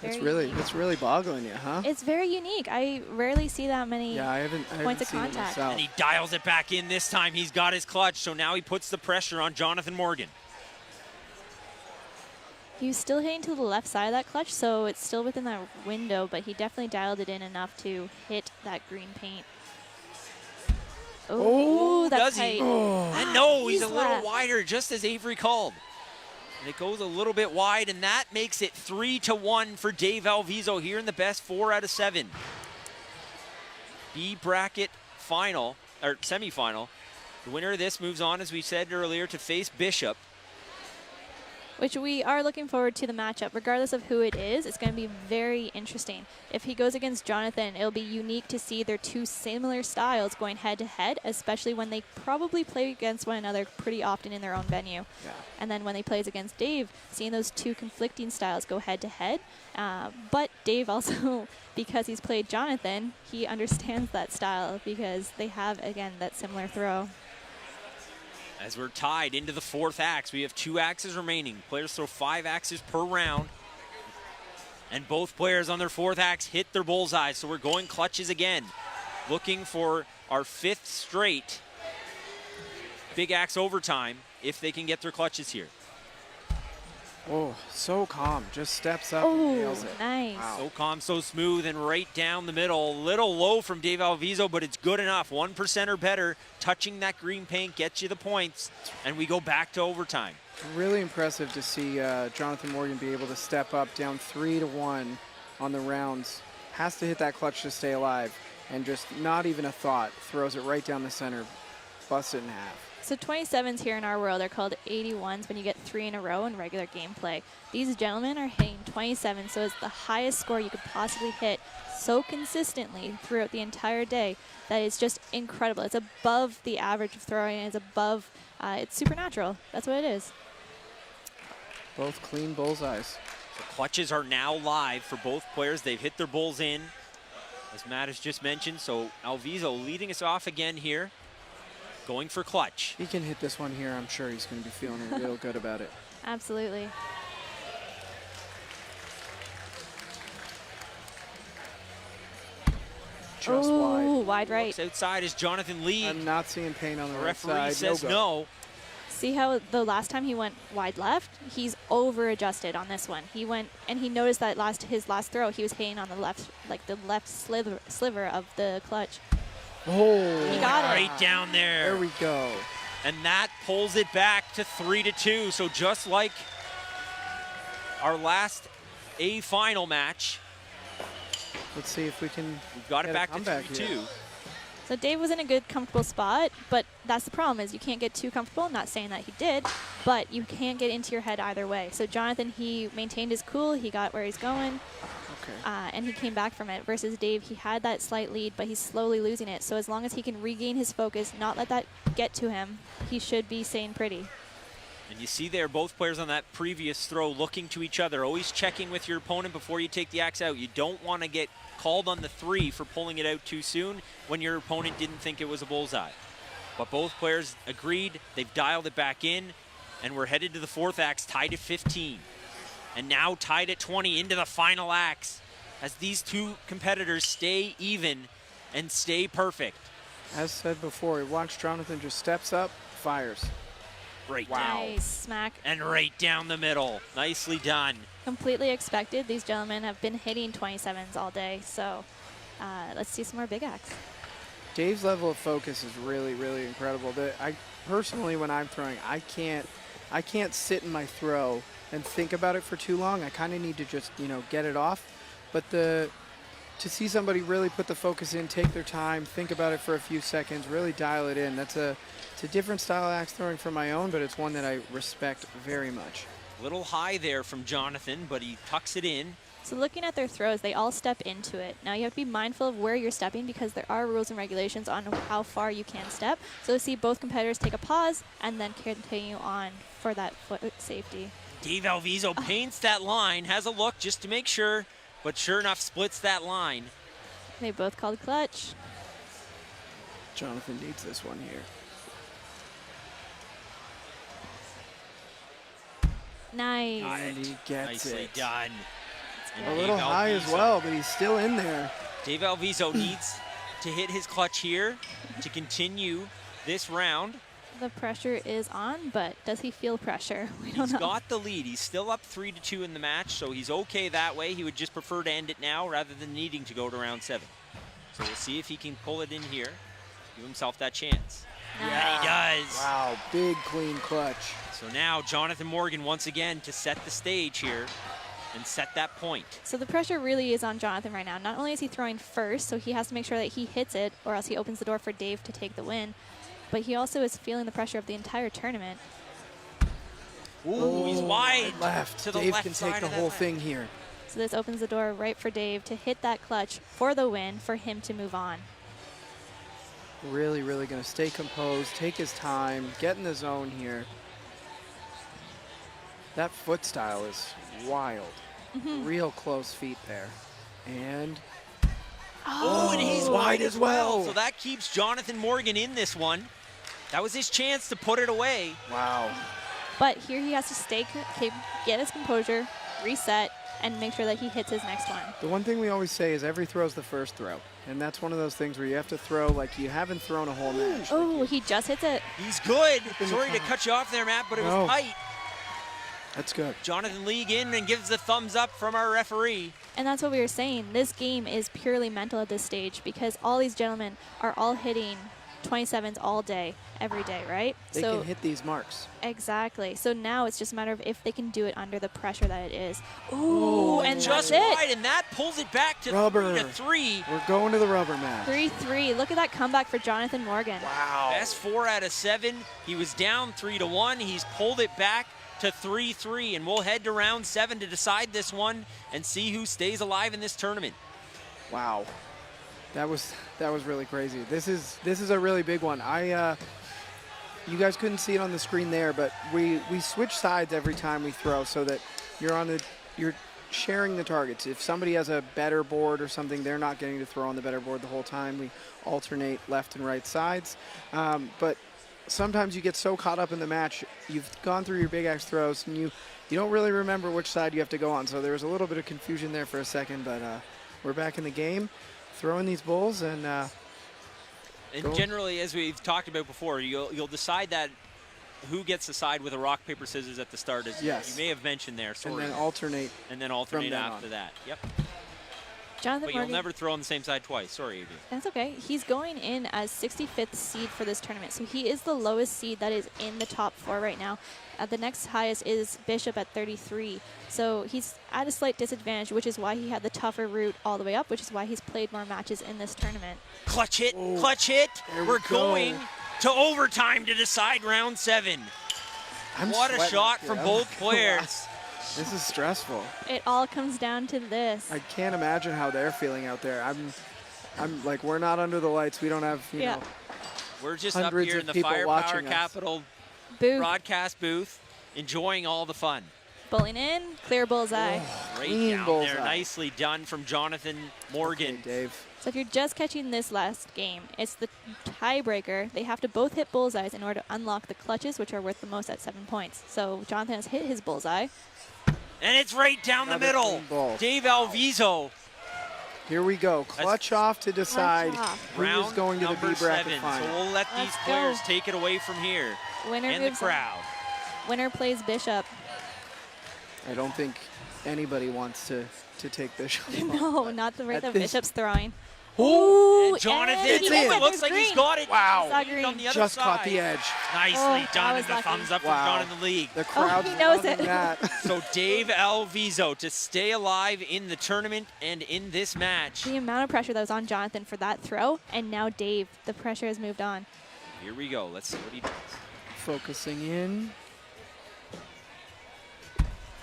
It's Very really unique. boggling you, huh? It's very unique. I rarely see that many. Yeah, I haven't Points of seen it contact. myself. And he dials it back in this time. He's got his clutch, so now he puts the pressure on Jonathan Morgan. He was still hitting to the left side of that clutch, so it's still within that window, but he definitely dialed it in enough to hit that green paint. Oh, that's does he? tight. And no, he's a He's little left. wider, just as Avery called. And it goes a little bit wide, and that makes it 3-1 for Dave Alviso here in the best 4 out of 7. B bracket final, or semifinal. The winner of this moves on, as we said earlier, to face Bishop. Which we are looking forward to the matchup. Regardless of who it is, it's going to be very interesting. If he goes against Jonathan, it'll be unique to see their two similar styles going head-to-head, especially when they probably play against one another pretty often in their own venue. Yeah. And then when he plays against Dave, seeing those two conflicting styles go head-to-head. But Dave also, because he's played Jonathan, he understands that style because they have, again, that similar throw. As we're tied into the 4th axe, we have 2 axes remaining. Players throw 5 axes per round. And both players on their 4th axe hit their bullseye, so we're going clutches again. Looking for our 5th straight Big Axe overtime if they can get their clutches here. Oh, so calm. Just steps up and Oh, nails it. nice. Wow. So calm, so smooth, and right down the middle. A little low from Dave Alviso, but it's good enough. 1% or better. Touching that green paint gets you the points, and we go back to overtime. Really impressive to see Jonathan Morgan be able to step up down 3-1 on the rounds. Has to hit that clutch to stay alive, and just not even a thought. Throws it right down the center, busts it in half. So 27s here in our world are called 81s when you get 3 in a row in regular gameplay. These gentlemen are hitting 27, so it's the highest score you could possibly hit so consistently throughout the entire day that it's just incredible. It's above the average of throwing, and it's above, it's supernatural. That's what it is. Both clean bullseyes. The clutches are now live for both players. They've hit their bulls in, as Matt has just mentioned. So Alviso leading us off again here, going for clutch. He can hit this one here. I'm sure he's going to be feeling real good about it. Absolutely. Just Ooh, wide. wide right. Looks outside is Jonathan Lee. I'm not seeing pain on the The right referee side. says go. no. See how the last time he went wide left, he's over adjusted on this one. He went and he noticed that his last throw, he was hitting on the left, like the left sliver of the clutch. Oh, He got it. Right down there. there we go. And that pulls it back to 3-2. So just like our last A final match, Let's see if we can we've got get it a back to comeback 3-2. here. So Dave was in a good, comfortable spot, but that's the problem is you can't get too comfortable. Not saying that he did, but you can't get into your head either way. So Jonathan, he maintained his cool. He got where he's going, Okay. and he came back from it. Versus Dave, he had that slight lead, but he's slowly losing it. So as long as he can regain his focus, not let that get to him, he should be staying pretty. And you see there both players on that previous throw looking to each other, always checking with your opponent before you take the axe out. You don't want to get called on the 3 for pulling it out too soon when your opponent didn't think it was a bullseye. But both players agreed, they've dialed it back in, and we're headed to the 4th axe, tied at 15. And now tied at 20 into the final axe as these two competitors stay even and stay perfect. As said before, watch Jonathan just steps up, fires. Right Nice smack. and right down the middle. Nicely done. Completely expected. These gentlemen have been hitting 27s all day, so let's see some more big axe. Dave's level of focus is really, really incredible. I personally, when I'm throwing, I can't sit in my throw and think about it for too long. I kind of need to just, get it off. But to see somebody really put the focus in, take their time, think about it for a few seconds, really dial it in. It's a different style of axe throwing from my own, but it's one that I respect very much. Little high there from Jonathan, but he tucks it in. So looking at their throws, they all step into it. Now you have to be mindful of where you're stepping because there are rules and regulations on how far you can step. So see both competitors take a pause and then continue on for that foot safety. Dave Alviso paints that line, has a look just to make sure, but sure enough splits that line. They both called clutch. Jonathan needs this one here. Nice. And he gets Nicely it. done. And A Dave little high as Alviso- well, but he's still in there. Dave Alviso needs to hit his clutch here to continue this round. The pressure is on, but does he feel pressure? We don't He's know. got the lead. He's still up 3-2 in the match, so he's okay that way. He would just prefer to end it now rather than needing to go to round 7. So we'll see if he can pull it in here, give himself that chance. Yeah, he does. Wow, big clean clutch. So now Jonathan Morgan once again to set the stage here and set that point. So the pressure really is on Jonathan right now. Not only is he throwing first, so he has to make sure that he hits it, or else he opens the door for Dave to take the win. But he also is feeling the pressure of the entire tournament. Ooh, he's wide Left. to the Dave left can side take the of that whole net. thing here. So this opens the door right for Dave to hit that clutch for the win, for him to move on. Really, really going to stay composed, take his time, get in the zone here. That foot style is wild. Real close feet there. And Oh, and he's wide as well. So that keeps Jonathan Morgan in this one. That was his chance to put it away. wow. But here he has to stay, get his composure, reset, and make sure that he hits his next one. The one thing we always say is every throw's the first throw. And that's one of those things where you have to throw like you haven't thrown a whole match. Oh, he just hits it. He's good. in the Sorry to top. cut you off there, Matt, but it No. was tight. That's good. Jonathan League in and gives the thumbs up from our referee. And that's what we were saying. This game is purely mental at this stage because all these gentlemen are all hitting 27s all day, every day, right? They so can hit these marks. exactly. So now it's just a matter of if they can do it under the pressure that it is. Ooh, and Just that's wide, it. and that pulls it back to Rubber. 3-3. We're going to the rubber match. 3-3. Look at that comeback for Jonathan Morgan. Wow. Best 4 out of 7. He was down 3-1. He's pulled it back to 3-3, and we'll head to round 7 to decide this one and see who stays alive in this tournament. Wow. That was really crazy. This is a really big one. You guys couldn't see it on the screen there, but we switch sides every time we throw so that you're sharing the targets. If somebody has a better board or something, they're not getting to throw on the better board the whole time. We alternate left and right sides. But sometimes you get so caught up in the match, you've gone through your big axe throws, and you don't really remember which side you have to go on. So there was a little bit of confusion there for a second, but we're back in the game, throwing these bulls, and And generally, as we've talked about before, you'll decide that who gets the side with a rock, paper, scissors at the start, as Yes. you may have mentioned there, and sort then of. alternate. And then alternate then after on. that. Yep. Jonathan But you'll Morgan. never throw on the same side twice. Sorry, Adrian. That's okay. He's going in as 65th seed for this tournament. So he is the lowest seed that is in the top 4 right now. The next highest is Bishop at 33. So he's at a slight disadvantage, which is why he had the tougher route all the way up, which is why he's played more matches in this tournament. Clutch hit, clutch hit. There we We're go. going to overtime to decide round 7. I'm What a sweating shot up here. from I'm both like, players. This is stressful. It all comes down to this. I can't imagine how they're feeling out there. I'm like, we're not under the lights. We don't have, you Yeah. know. We're just up Hundreds here of in the people Firepower watching us. Capital Booth, broadcast booth, enjoying all the fun. bowling in, clear bullseye. Right Clean down bullseye. there, nicely done from Jonathan Morgan. Okay, Dave. So if you're just catching this last game, it's the tiebreaker. They have to both hit bullseyes in order to unlock the clutches, which are worth the most at 7 points. So Jonathan has hit his bullseye. And it's right down Another the middle. clean ball. Dave Alviso, Here we go. Clutch off to decide off. who is round going to the number B bracket 7. final. So we'll let these Let's players go. take it away from here. Winner And the moves on. crowd. Winner plays Bishop. I don't think anybody wants to take Bishop. No, not the rate At that this- Bishop's throwing. Ooh, and Jonathan, he It's hits in. it. it looks There's like he's green. got it. Wow. Saw Green green. on the other Just side. caught the edge. Nicely that done, was and the lucky. thumbs up Wow. from John in the league. The crowd's he knows loving it. that. So Dave Alviso to stay alive in the tournament and in this match. The amount of pressure that was on Jonathan for that throw, and now Dave, the pressure has moved on. Here we go. Let's see what he does. Focusing in.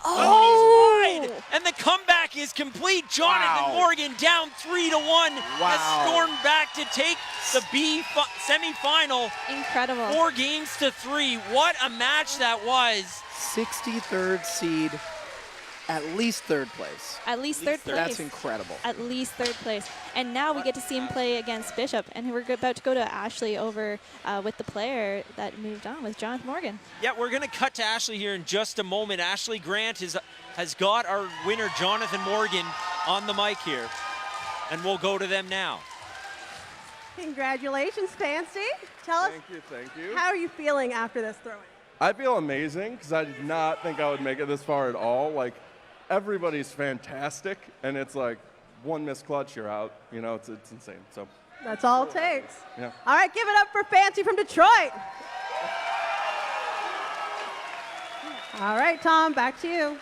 Oh, he's wide, and the comeback is complete. Jonathan Wow. Morgan down 3-1 has Wow. stormed back to take the B semifinal. Incredible. 4 games to 3. What a match that was. 63rd seed, at least third place. At least At third least place. That's incredible. At least third place. And now we get to see him play against Bishop. And we're about to go to Ashley over with the player that moved on with Jonathan Morgan. Yeah, we're going to cut to Ashley here in just a moment. Ashley Grant has got our winner, Jonathan Morgan, on the mic here. And we'll go to them now. Congratulations, Fancy. Tell us, Thank you. how are you feeling after this throwing? I feel amazing because I did not think I would make it this far at all. Like, everybody's fantastic, and it's like one missed clutch, you're out. You know, it's insane. So, That's all it takes. yeah. All right, give it up for Fancy from Detroit. All right, Tom, back to you.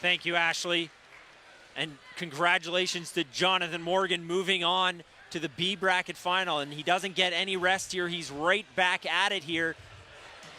Thank you, Ashley. And congratulations to Jonathan Morgan moving on to the B bracket final. And he doesn't get any rest here. He's right back at it here.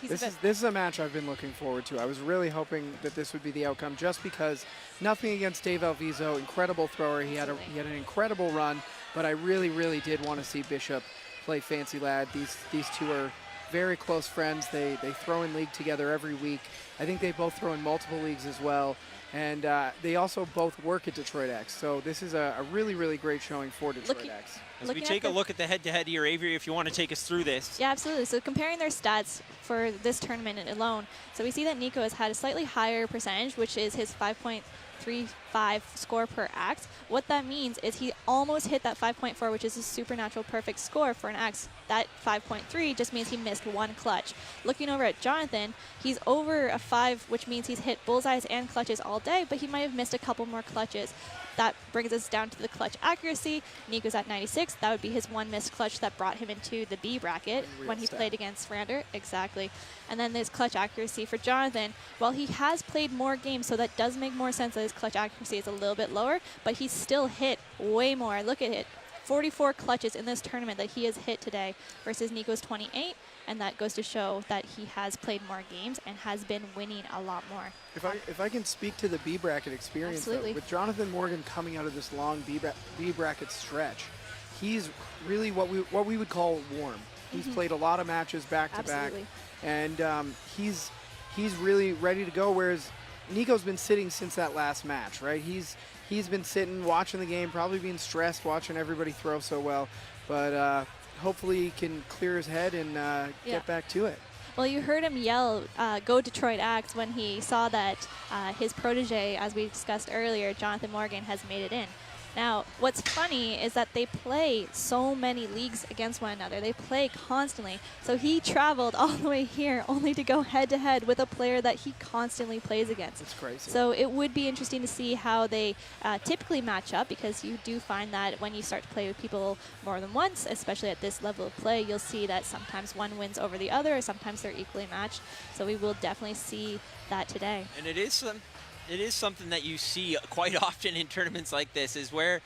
This is a match I've been looking forward to. I was really hoping that this would be the outcome, just because nothing against Dave Alviso, incredible thrower. He had an incredible run, but I really did want to see Bishop play Fancy Lad. These two are very close friends. They throw in league together every week. I think they both throw in multiple leagues as well. And they also both work at Detroit X. So this is a really, really great showing for Detroit Looking- X. As we Looking take at a look at the head-to-head here, Avery, if you want to take us through this. Yeah, absolutely. So comparing their stats for this tournament alone, so we see that Nico has had a slightly higher percentage, which is his 5.35 score per axe. What that means is he almost hit that 5.4, which is a supernatural perfect score for an axe. That 5.3 just means he missed one clutch. Looking over at Jonathan, he's over a 5, which means he's hit bullseyes and clutches all day, but he might have missed a couple more clutches. That brings us down to the clutch accuracy. Nico's at 96. That would be his one missed clutch that brought him into the B bracket when he played against Rander. Exactly. And then there's clutch accuracy for Jonathan. While he has played more games, so that does make more sense that his clutch accuracy is a little bit lower, but he's still hit way more. Look at it. 44 clutches in this tournament that he has hit today versus Nico's 28, and that goes to show that he has played more games and has been winning a lot more. If I can speak to the B bracket experience, though, Absolutely. with Jonathan Morgan coming out of this long B bracket stretch, he's really what we would call warm. He's played a lot of matches back to back, Absolutely. and he's really ready to go. Whereas Nico's been sitting since that last match, right? He's been sitting, watching the game, probably being stressed, watching everybody throw so well, but hopefully he can clear his head and Yeah. get back to it. Well, you heard him yell, go Detroit Axe, when he saw that his protege, as we discussed earlier, Jonathan Morgan, has made it in. Now, what's funny is that they play so many leagues against one another. They play constantly. So he traveled all the way here only to go head-to-head with a player that he constantly plays against. It's crazy. So it would be interesting to see how they typically match up, because you do find that when you start to play with people more than once, especially at this level of play, you'll see that sometimes one wins over the other, or sometimes they're equally matched. So we will definitely see that today. And it is something that you see quite often in tournaments like this, is where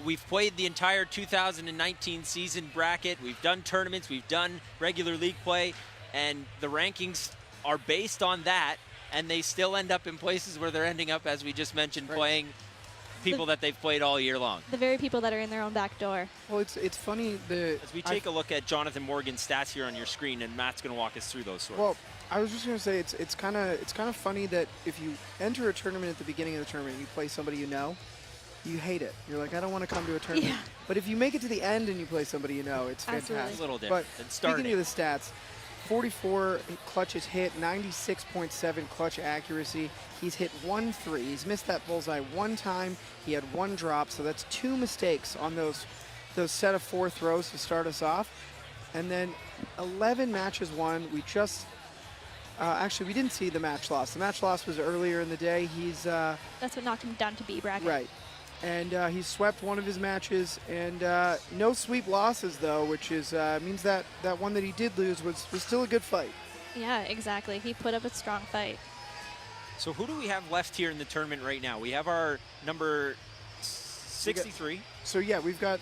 we've played the entire 2019 season bracket, we've done tournaments, we've done regular league play, and the rankings are based on that, and they still end up in places where they're ending up, as we just mentioned, playing people that they've played all year long. The very people that are in their own back door. Well, it's funny. As we take a look at Jonathan Morgan's stats here on your screen, and Matt's going to walk us through those sort of. Well, I was just going to say it's kind of funny that if you enter a tournament at the beginning of the tournament, you play somebody you know, you hate it. You're like, I don't want to come to a tournament. Yeah. But if you make it to the end and you play somebody you know, it's Absolutely. fantastic. It's a little different But than starting. speaking of the stats, 44 clutches hit, 96.7 clutch accuracy. He's hit 1 3. He's missed that bullseye 1 time. He had 1 drop, so that's 2 mistakes on those set of 4 throws to start us off. And then 11 matches won. We just actually, we didn't see the match loss. The match loss was earlier in the day. He's That's what knocked him down to B bracket. right. And he swept one of his matches, and no sweep losses though, which is means that one that he did lose was still a good fight. Yeah, exactly. He put up a strong fight. So who do we have left here in the tournament right now? We have our number 63. So yeah, we've got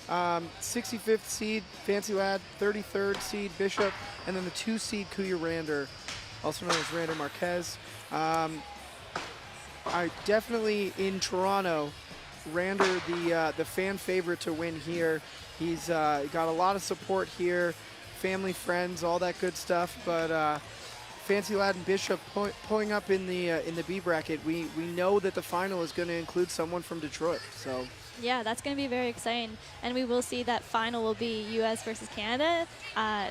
65th seed Fancy Lad, 33rd seed Bishop, and then the 2 seed Kuya Rander, also known as Rander Marquez. I definitely in Toronto, Rander the fan favorite to win here. He's got a lot of support here, family, friends, all that good stuff. But Fancy Lad and Bishop pulling up in the B bracket. We know that the final is going to include someone from Detroit. So. Yeah, that's going to be very exciting. And we will see that final will be U.S. versus Canada.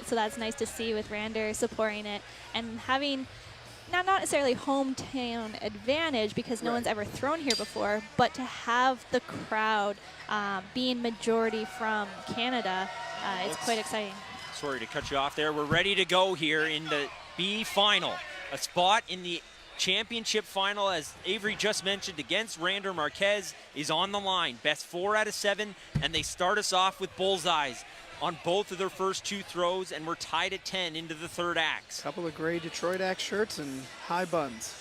So that's nice to see with Rander supporting it and having not necessarily hometown advantage, because no one's ever thrown here before, but to have the crowd being majority from Canada, it's quite exciting. Sorry to cut you off there. We're ready to go here in the B final. A spot in the championship final, as Avery just mentioned, against Rander Marquez is on the line. Best 4 out of 7, and they start us off with bullseyes on both of their first 2 throws, and we're tied at 10 into the third axe. Couple of gray Detroit Axe shirts and high buns.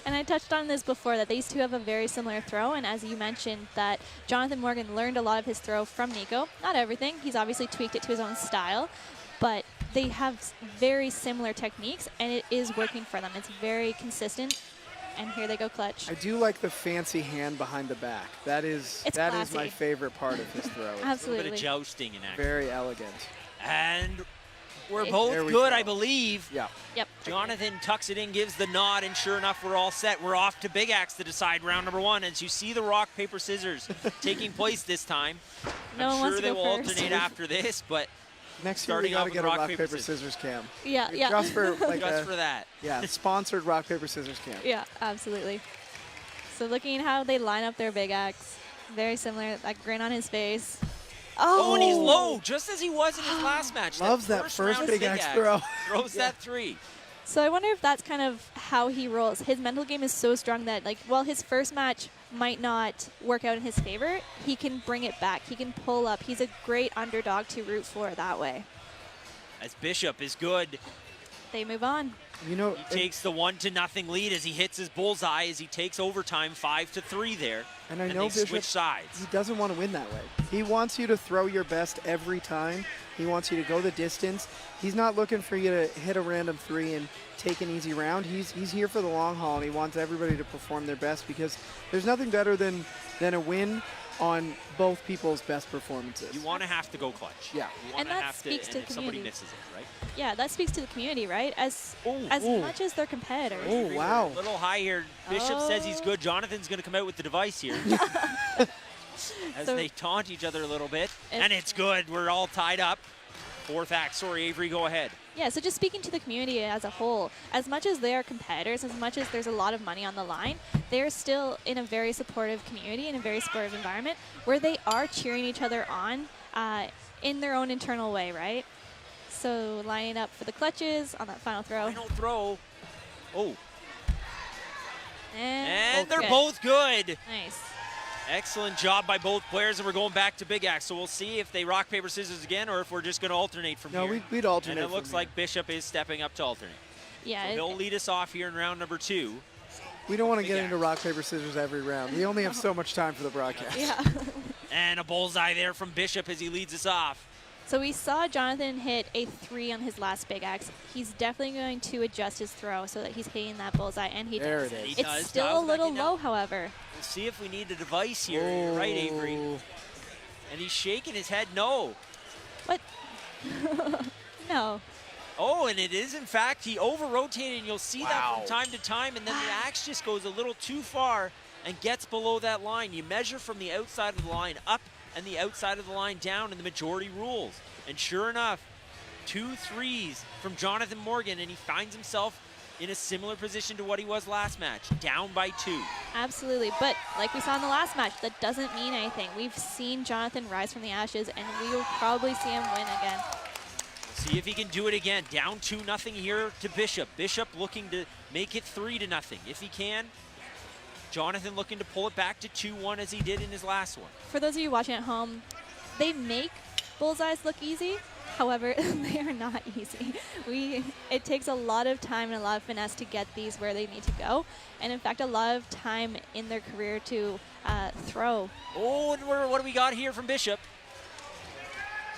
And I touched on this before, that these two have a very similar throw, and as you mentioned, that Jonathan Morgan learned a lot of his throw from Nico. Not everything, he's obviously tweaked it to his own style, but they have very similar techniques, and it is working for them. It's very consistent, and here they go clutch. I do like the fancy hand behind the back. That is It's that is classy. my favorite part of his throw. It's A little bit Absolutely. of jousting in action. very elegant. And We're There both we good, go. I believe. Yeah. Yep. Jonathan tucks it in, gives the nod, and sure enough, we're all set. We're off to Big Axe to decide round number 1. As you see the rock, paper, scissors taking place this time. No one I'm wants sure to they go will first. alternate after this, but Next year we Starting got off to with get a rock, rock, paper, paper, scissors cam. Yeah, yeah. Just for like just a, for that. yeah, sponsored rock, paper, scissors cam. Yeah, absolutely. So looking at how they line up their big axe, very similar. That grin on his face. Oh, and he's low, just as he was in his last match. Loves that first round big axe throw. Throws that 3. So I wonder if that's kind of how he rolls. His mental game is so strong that, like, while his first match might not work out in his favor, he can bring it back. He can pull up. He's a great underdog to root for that way. As Bishop is good. They move on. You know, He takes the 1-0 lead as he hits his bullseye as he takes overtime 5-3 there. And I know they Bishop, switch sides. he doesn't want to win that way. He wants you to throw your best every time. He wants you to go the distance. He's not looking for you to hit a random 3 and take an easy round. He's here for the long haul, and he wants everybody to perform their best because there's nothing better than a win on both people's best performances. You want to have to go clutch. Yeah. You want And that have speaks to, to and if somebody community. misses it, right? Yeah, that speaks to the community, right? As ooh. much as they're competitors. Oh, wow. A little high here. Bishop says he's good. Jonathan's going to come out with the device here. As So- they taunt each other a little bit. It's- And it's good. We're all tied up. Fourth act. Sorry, Avery, go ahead. Yeah, so just speaking to the community as a whole, as much as they are competitors, as much as there's a lot of money on the line, they're still in a very supportive community, in a very supportive environment, where they are cheering each other on in their own internal way, right? So lining up for the clutches on that final throw. Final throw. Oh, And, and they're good. both good. Nice. Excellent job by both players, and we're going back to Big Axe. So we'll see if they rock, paper, scissors again, or if we're just going to alternate from No, here. we'd alternate. And it from looks here. like Bishop is stepping up to alternate. Yeah. So he'll lead us off here in round number 2. we don't want to Big get axe. into rock, paper, scissors every round. We only have so much time for the broadcast. yeah. And a bullseye there from Bishop as he leads us off. So we saw Jonathan hit a 3 on his last big axe. He's definitely going to adjust his throw so that he's hitting that bullseye, and he There does. it is. He It's does. still a Dials back little in now. low, however. We'll see if we need a device here. You're right, Avery. Oh. And he's shaking his head no. What? No. Oh, and it is, in fact, he over-rotated, and you'll see that Wow. from time to time, and then the axe just goes a little too far and gets below that line. You measure from the outside of the line up and the outside of the line down, and the majority rules. And sure enough, 2 threes from Jonathan Morgan, and he finds himself in a similar position to what he was last match, down by 2. Absolutely. But like we saw in the last match, that doesn't mean anything. We've seen Jonathan rise from the ashes, and we will probably see him win again. See if he can do it again. Down 2-0 here to Bishop. Bishop looking to make it 3-0. If he can, Jonathan looking to pull it back to 2-1 as he did in his last one. For those of you watching at home, they make bullseyes look easy. However, they are not easy. It takes a lot of time and a lot of finesse to get these where they need to go. And in fact, a lot of time in their career to throw. Oh, and what do we got here from Bishop?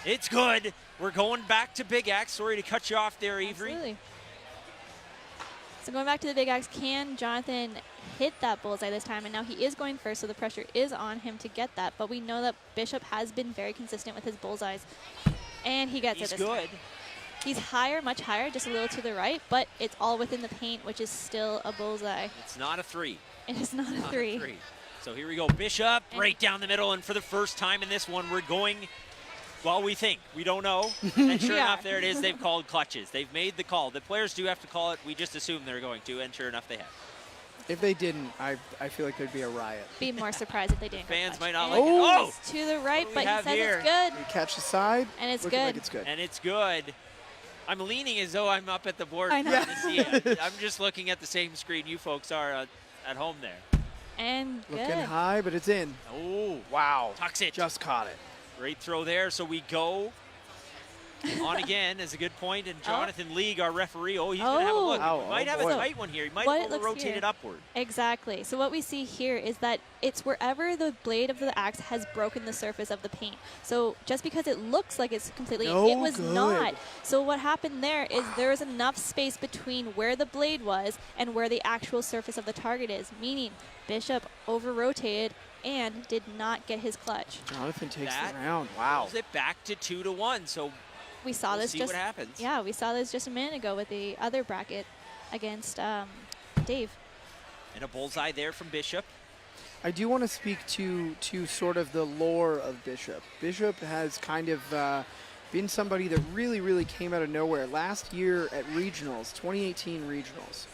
It's good. We're going back to Big Axe. Sorry to cut you off there, Avery. Absolutely. So going back to the big axe, can Jonathan hit that bullseye this time? And now he is going first, so the pressure is on him to get that. But we know that Bishop has been very consistent with his bullseyes. And he gets He's it this good. time. He's higher, much higher, just a little to the right, but it's all within the paint, which is still a bullseye. It's not a 3. It is not a Not 3. a 3. So here we go. Bishop right down the middle, and for the first time in this one, we're going, well, we think. We don't know. And sure Yeah. enough, there it is. They've called clutches. They've made the call. The players do have to call it. We just assume they're going to, and sure enough, they have. If they didn't, I feel like there'd be a riot. Be more surprised if they didn't. go Fans clutch. might not And like it. Oh! it's to the right, What do we but he have says here? it's good. You catch the side, And it's looking good. like it's good. And it's good. I'm leaning as though I'm up at the board I know. trying to see it. I'm just looking at the same screen you folks are at home there. And Looking good. high, but it's in. Oh, Wow. tucks it. Just caught it. Great throw there. So we go on again is a good point. And Jonathan League, our referee, he's going to have a look. Oh. He might Oh, have boy. a tight one here. He might What have it looks rotated here- upward. Exactly. So what we see here is that it's wherever the blade of the axe has broken the surface of the paint. So just because it looks like it's completely in, No it was good. not. So what happened there is there is enough space between where the blade was and where the actual surface of the target is, meaning Bishop over-rotated and did not get his clutch. Jonathan takes That the round. Wow. Pulls it back to 2-1. So we saw We'll this see just what happens. Yeah, we saw this just a minute ago with the other bracket against Dave. And a bullseye there from Bishop. I do want to speak to sort of the lore of Bishop. Bishop has kind of been somebody that really came out of nowhere. Last year at regionals, 2018 regionals,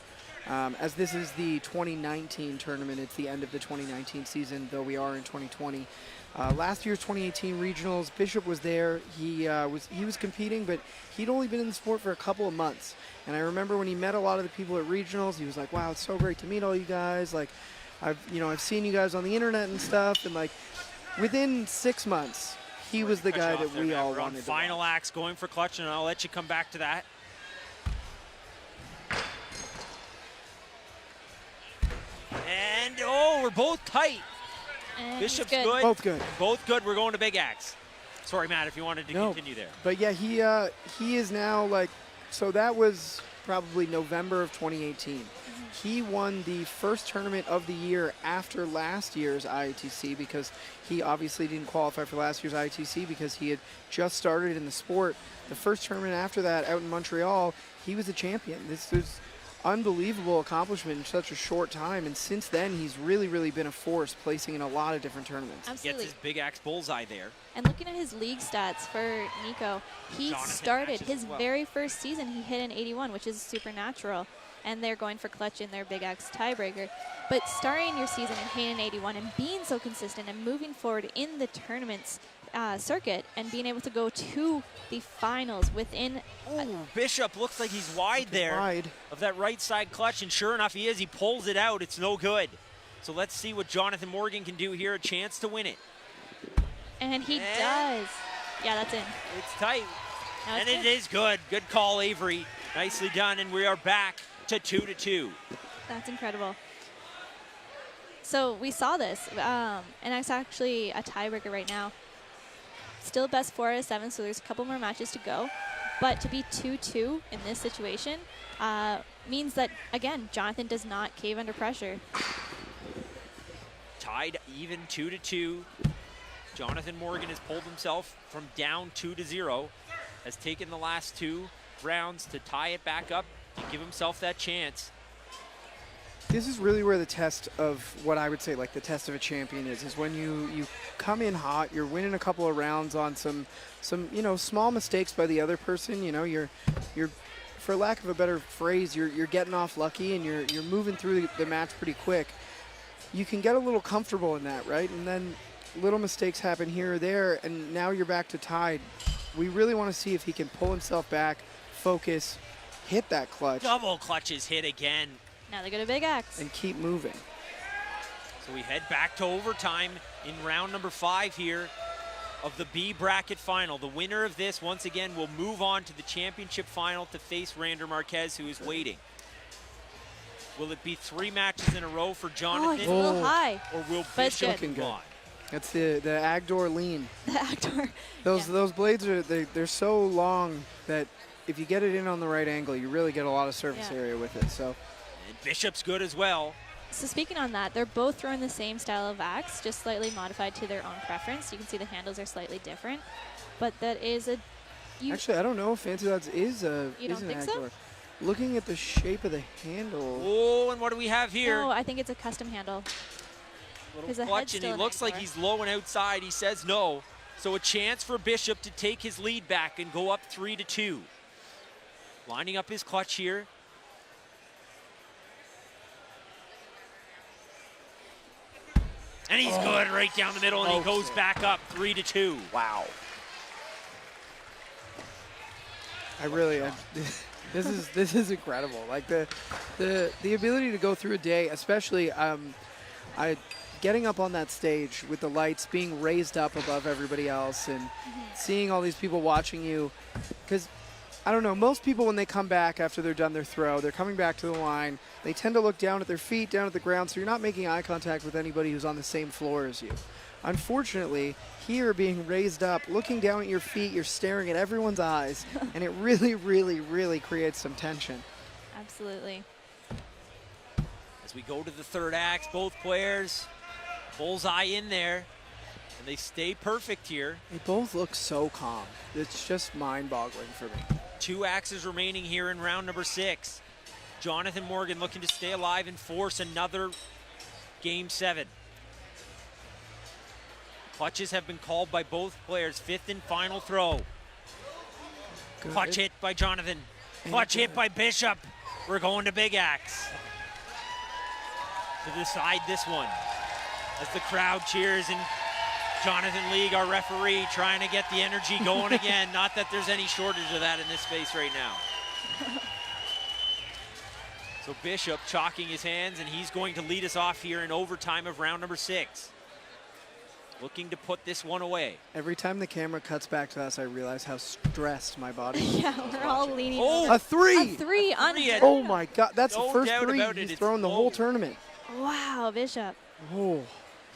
as this is the 2019 tournament, it's the end of the 2019 season, though we are in 2020. Last year's 2018 regionals, Bishop was there. He was competing, but he'd only been in the sport for a couple of months. And I remember when he met a lot of the people at regionals, he was like, "Wow, it's so great to meet all you guys. Like, I've seen you guys on the internet and stuff." And like, within 6 months, he was the guy that we all wanted to Final watch. axe going for clutch, and I'll let you come back to that. And we're both tight. And Bishop's he's good. Both good. Both good. We're going to big axe. Sorry, Matt, if you wanted to No. continue there. But yeah, he is now like, so that was probably November of 2018. He won the first tournament of the year after last year's IATC because he obviously didn't qualify for last year's IATC because he had just started in the sport. The first tournament after that out in Montreal, he was a champion. This is unbelievable accomplishment in such a short time, and since then he's really been a force, placing in a lot of different tournaments. Gets Absolutely. his big axe bullseye there. And looking at his league stats for Nico, he Jonathan started matches his as well. very first season, he hit an 81, which is supernatural. And they're going for clutch in their big axe tiebreaker. But starting your season and hitting an 81 and being so consistent and moving forward in the tournaments circuit and being able to go to the finals within Ooh, Bishop looks like he's wide there Wide. of that right side clutch, and sure enough, he is. He pulls it out. It's no good. So let's see what Jonathan Morgan can do here. A chance to win it. and he And- does. Yeah, that's in. It's tight. Now it's And it good. is good. Good call, Avery. Nicely done, and we are back to 2-2. That's incredible. So we saw this, and it's actually a tiebreaker right now. Still best 4 out of 7, so there's a couple more matches to go. But to be 2-2 in this situation means that, again, Jonathan does not cave under pressure. Tied even 2-2. Jonathan Morgan has pulled himself from down 2-0, has taken the last 2 rounds to tie it back up and give himself that chance. This is really where the test of what I would say, like the test of a champion is when you come in hot, you're winning a couple of rounds on some small mistakes by the other person. You're for lack of a better phrase, you're getting off lucky and you're moving through the match pretty quick. You can get a little comfortable in that, right? And then little mistakes happen here or there, and now you're back to tied. We really want to see if he can pull himself back, focus, hit that clutch, Double clutches hit again. Now they go to big axe. and keep moving. So we head back to overtime in round number 5 here of the B bracket final. The winner of this, once again, will move on to the championship final to face Rander Marquez, who is waiting. Will it be 3 matches in a row for Oh, Jonathan, it's a little Oh. high. or will But it's Bishop good. move Looking on? That's the Agdor lean. The actor. Those Yeah. those blades they're so long that if you get it in on the right angle, you really get a lot of surface Yeah. area with it. So And Bishop's good as well. So speaking on that, they're both throwing the same style of axe, just slightly modified to their own preference. You can see the handles are slightly different, but that is a. actually, I don't know if Fancy Lads is an You don't think so? Agdor. Looking at the shape of the handle, Oh, and what do we have here? No, I think it's a custom handle. Little 'cause the clutch, head's and he still an looks like Agdor. he's low and outside. He says no. So a chance for Bishop to take his lead back and go up 3-2. Lining up his clutch here. And he's good right down the middle, and he goes back up 3-2. wow. This is incredible. Like the ability to go through a day, especially getting up on that stage with the lights being raised up above everybody else and seeing all these people watching you. Because I don't know, most people when they come back after they're done their throw, they're coming back to the line. They tend to look down at their feet, down at the ground, so you're not making eye contact with anybody who's on the same floor as you. Unfortunately, here being raised up, looking down at your feet, you're staring at everyone's eyes, and it really creates some tension. Absolutely. As we go to the third axe, both players, bullseye in there. And they stay perfect here. They both look so calm. It's just mind-boggling for me. 2 axes remaining here in round number 6. Jonathan Morgan looking to stay alive and force another game 7. Clutches have been called by both players. 5th and final throw. Good. Clutch hit by Jonathan. Clutch hit by Bishop. We're going to Big Axe to decide this one. As the crowd cheers and Jonathan League, our referee, trying to get the energy going again. Not that there's any shortage of that in this space right now. So Bishop chalking his hands, and he's going to lead us off here in overtime of round number 6. Looking to put this one away. Every time the camera cuts back to us, I realize how stressed my body is. Yeah, we're all leaning. Oh, over. A 3! A 3 on. Three. Oh my God, that's No the first doubt 3 about it, he's it's thrown the whole over. tournament. Wow, Bishop. Oh,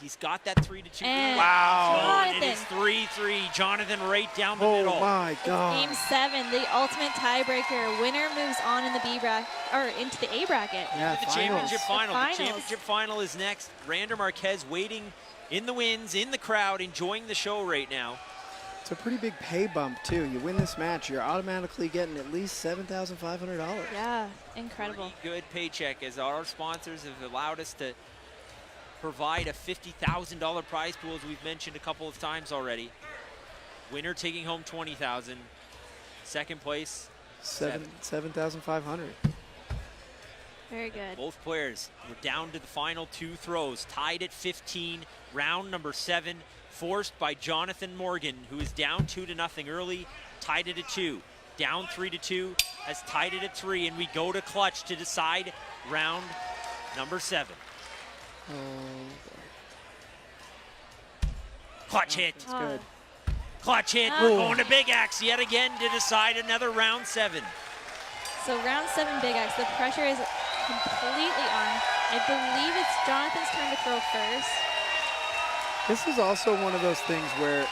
He's got that 3-2. And Wow. And it is Jonathan. 3-3. Jonathan right down the oh middle. my God. Game 7, the ultimate tiebreaker. Winner moves on in the B bracket or into the A bracket. Yeah, The finals. championship final. The finals. championship final is next. Rander Marquez waiting in the wings, in the crowd, enjoying the show right now. It's a pretty big pay bump too. You win this match, you're automatically getting at least $7,500. Yeah, incredible. Pretty good paycheck, as our sponsors have allowed us to provide a $50,000 prize pool, as we've mentioned a couple of times already. Winner taking home $20,000. Second place, $7,500. Very good. both players were down to the final 2 throws, tied at 15, round number 7, forced by Jonathan Morgan, who is down 2-0 early, tied it at 2. Down 3-2, has tied it at 3, and we go to clutch to decide round number 7. Oh, Clutch hit, that's good. clutch hit. Oh. We're going to Big Axe yet again to decide another round 7. So round 7 Big X, the pressure is completely on. I believe it's Jonathan's turn to throw first. This is also one of those things where,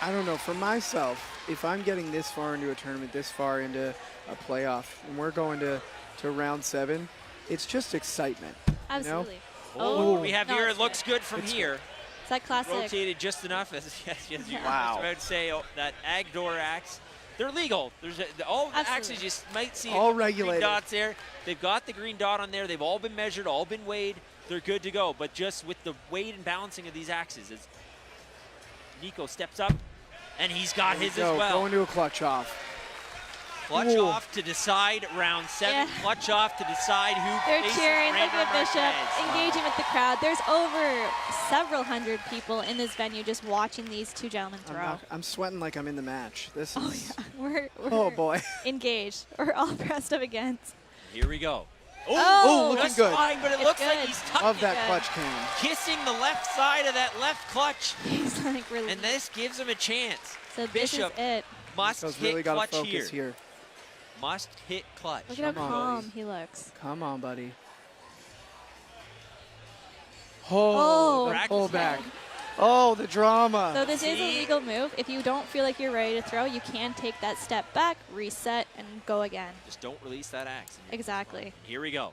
I don't know, for myself, if I'm getting this far into a tournament, this far into a playoff, and we're going to round 7, it's just excitement. Absolutely. Oh, what do we have no, here? it's It looks good. good from It's here. It's that classic. Rotated just enough, as yes, you were Wow. just about to say, that Agdor axe. They're legal. There's all the Absolutely. axes you might see All green regulated. dots there. They've got the green dot on there. They've all been measured, all been weighed. They're good to go. But just with the weight and balancing of these axes, as Nico steps up, and he's got There we his go, as well. Going to a clutch off. Clutch Ooh. off to decide round 7. Yeah. Clutch off to decide who They're faces cheering. Look Rander at Bishop Marquez. engaging with the crowd. There's over several hundred people in this venue just watching these two gentlemen throw. I'm sweating like I'm in the match. This Oh is. yeah, we're Oh boy. engaged. We're all pressed up against. Here we go. Oh, looking just good. fine, but it It's looks like good. he's tucked Love it, that good. clutch cane. kissing the left side of that left clutch, He's like really. and this gives him a chance. So this is Bishop it. must Nico's hit really got to clutch focus here. Must hit clutch. Look at how Come on. calm he looks. Come on, buddy. Oh. the Practice pullback. mode. Oh, the drama. So this is a See? legal move. If you don't feel like you're ready to throw, you can take that step back, reset, and go again. Just don't release that axe. Exactly. Here we go.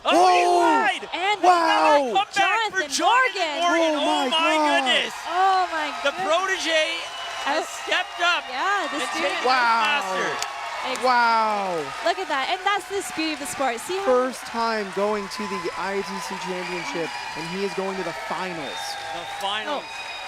Oh! He's wide! And Wow! Come back for Jonathan Jonathan Morgan. Oh, Oh, my my God. goodness. Oh my The goodness. protege has Oh. stepped up Yeah, the and student. taken Wow. the master. Wow. Look at that. And that's the beauty of the sport. See how First time going to the IATC Championship, and he is going to the finals. The final.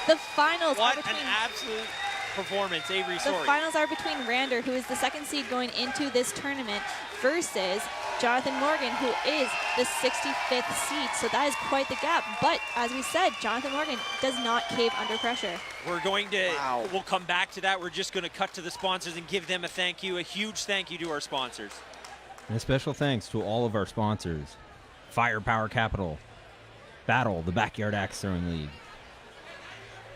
the finals are What an between absolute performance, Avery the Sorry. finals are between Rander, who is the second seed going into this tournament, versus Jonathan Morgan, who is the 65th seed. So that is quite the gap. But as we said, Jonathan Morgan does not cave under pressure. We're going to, Wow. we'll come back to that. We're just going to cut to the sponsors and give them a thank you, a huge thank you to our sponsors. And a special thanks to all of our sponsors: Firepower Capital, Battle, the Backyard Axe Throwing League,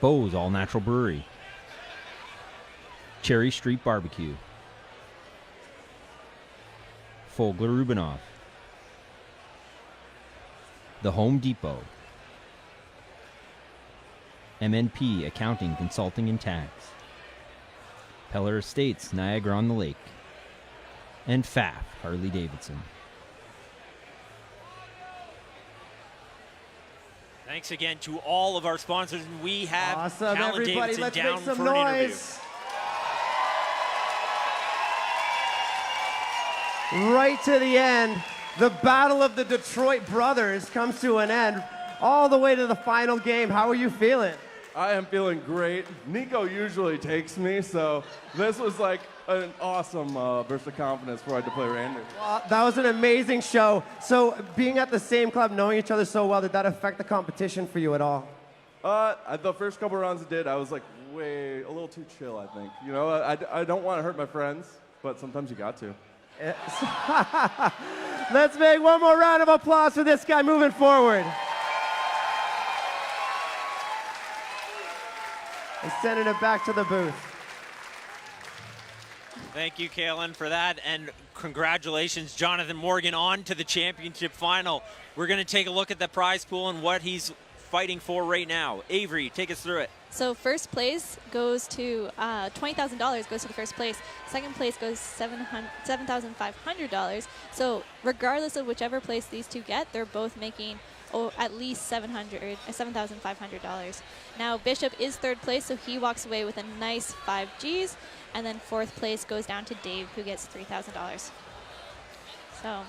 Bose All Natural Brewery, Cherry Street Barbecue, Fogler Rubinoff, The Home Depot, MNP Accounting, Consulting and Tax, Peller Estates, Niagara-on-the-Lake, and FAF, Harley-Davidson. Thanks again to all of our sponsors. And we have Awesome, Callan everybody. Davidson Let's down make some for an interview. noise. Right to the end, the battle of the Detroit brothers comes to an end, all the way to the final game. How are you feeling? I am feeling great. Nico usually takes me, so this was like an awesome burst of confidence before I had to play Randy. That was an amazing show. So being at the same club, knowing each other so well, did that affect the competition for you at all? The first couple rounds it did, I was like a little too chill, I think. You know, I don't want to hurt my friends, but sometimes you got to. Let's make one more round of applause for this guy moving forward. And sending it back to the booth. Thank you, Callan, for that. And congratulations, Jonathan Morgan, on to the championship final. We're going to take a look at the prize pool and what he's fighting for right now. Avery, take us through it. So first place goes to $20,000 goes to the first place. Second place goes $7,500. So regardless of whichever place these two get, they're both making at least $7,500. Now Bishop is third place, so he walks away with a nice 5 Gs, and then fourth place goes down to Dave, who gets $3,000. So.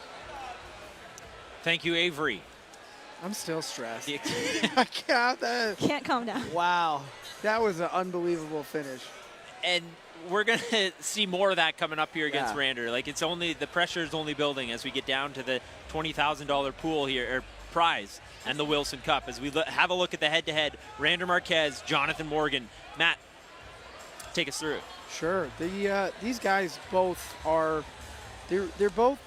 Thank you, Avery. I'm still stressed. I can't calm down. Wow, that was an unbelievable finish. And we're going to see more of that coming up here against Yeah. Rander. Like, it's only, the pressure is only building as we get down to the $20,000 pool here, or prize, and the Wilson Cup. As we have a look at the head-to-head, Rander Marquez, Jonathan Morgan. Matt, take us through it. Sure. These guys both are, they're both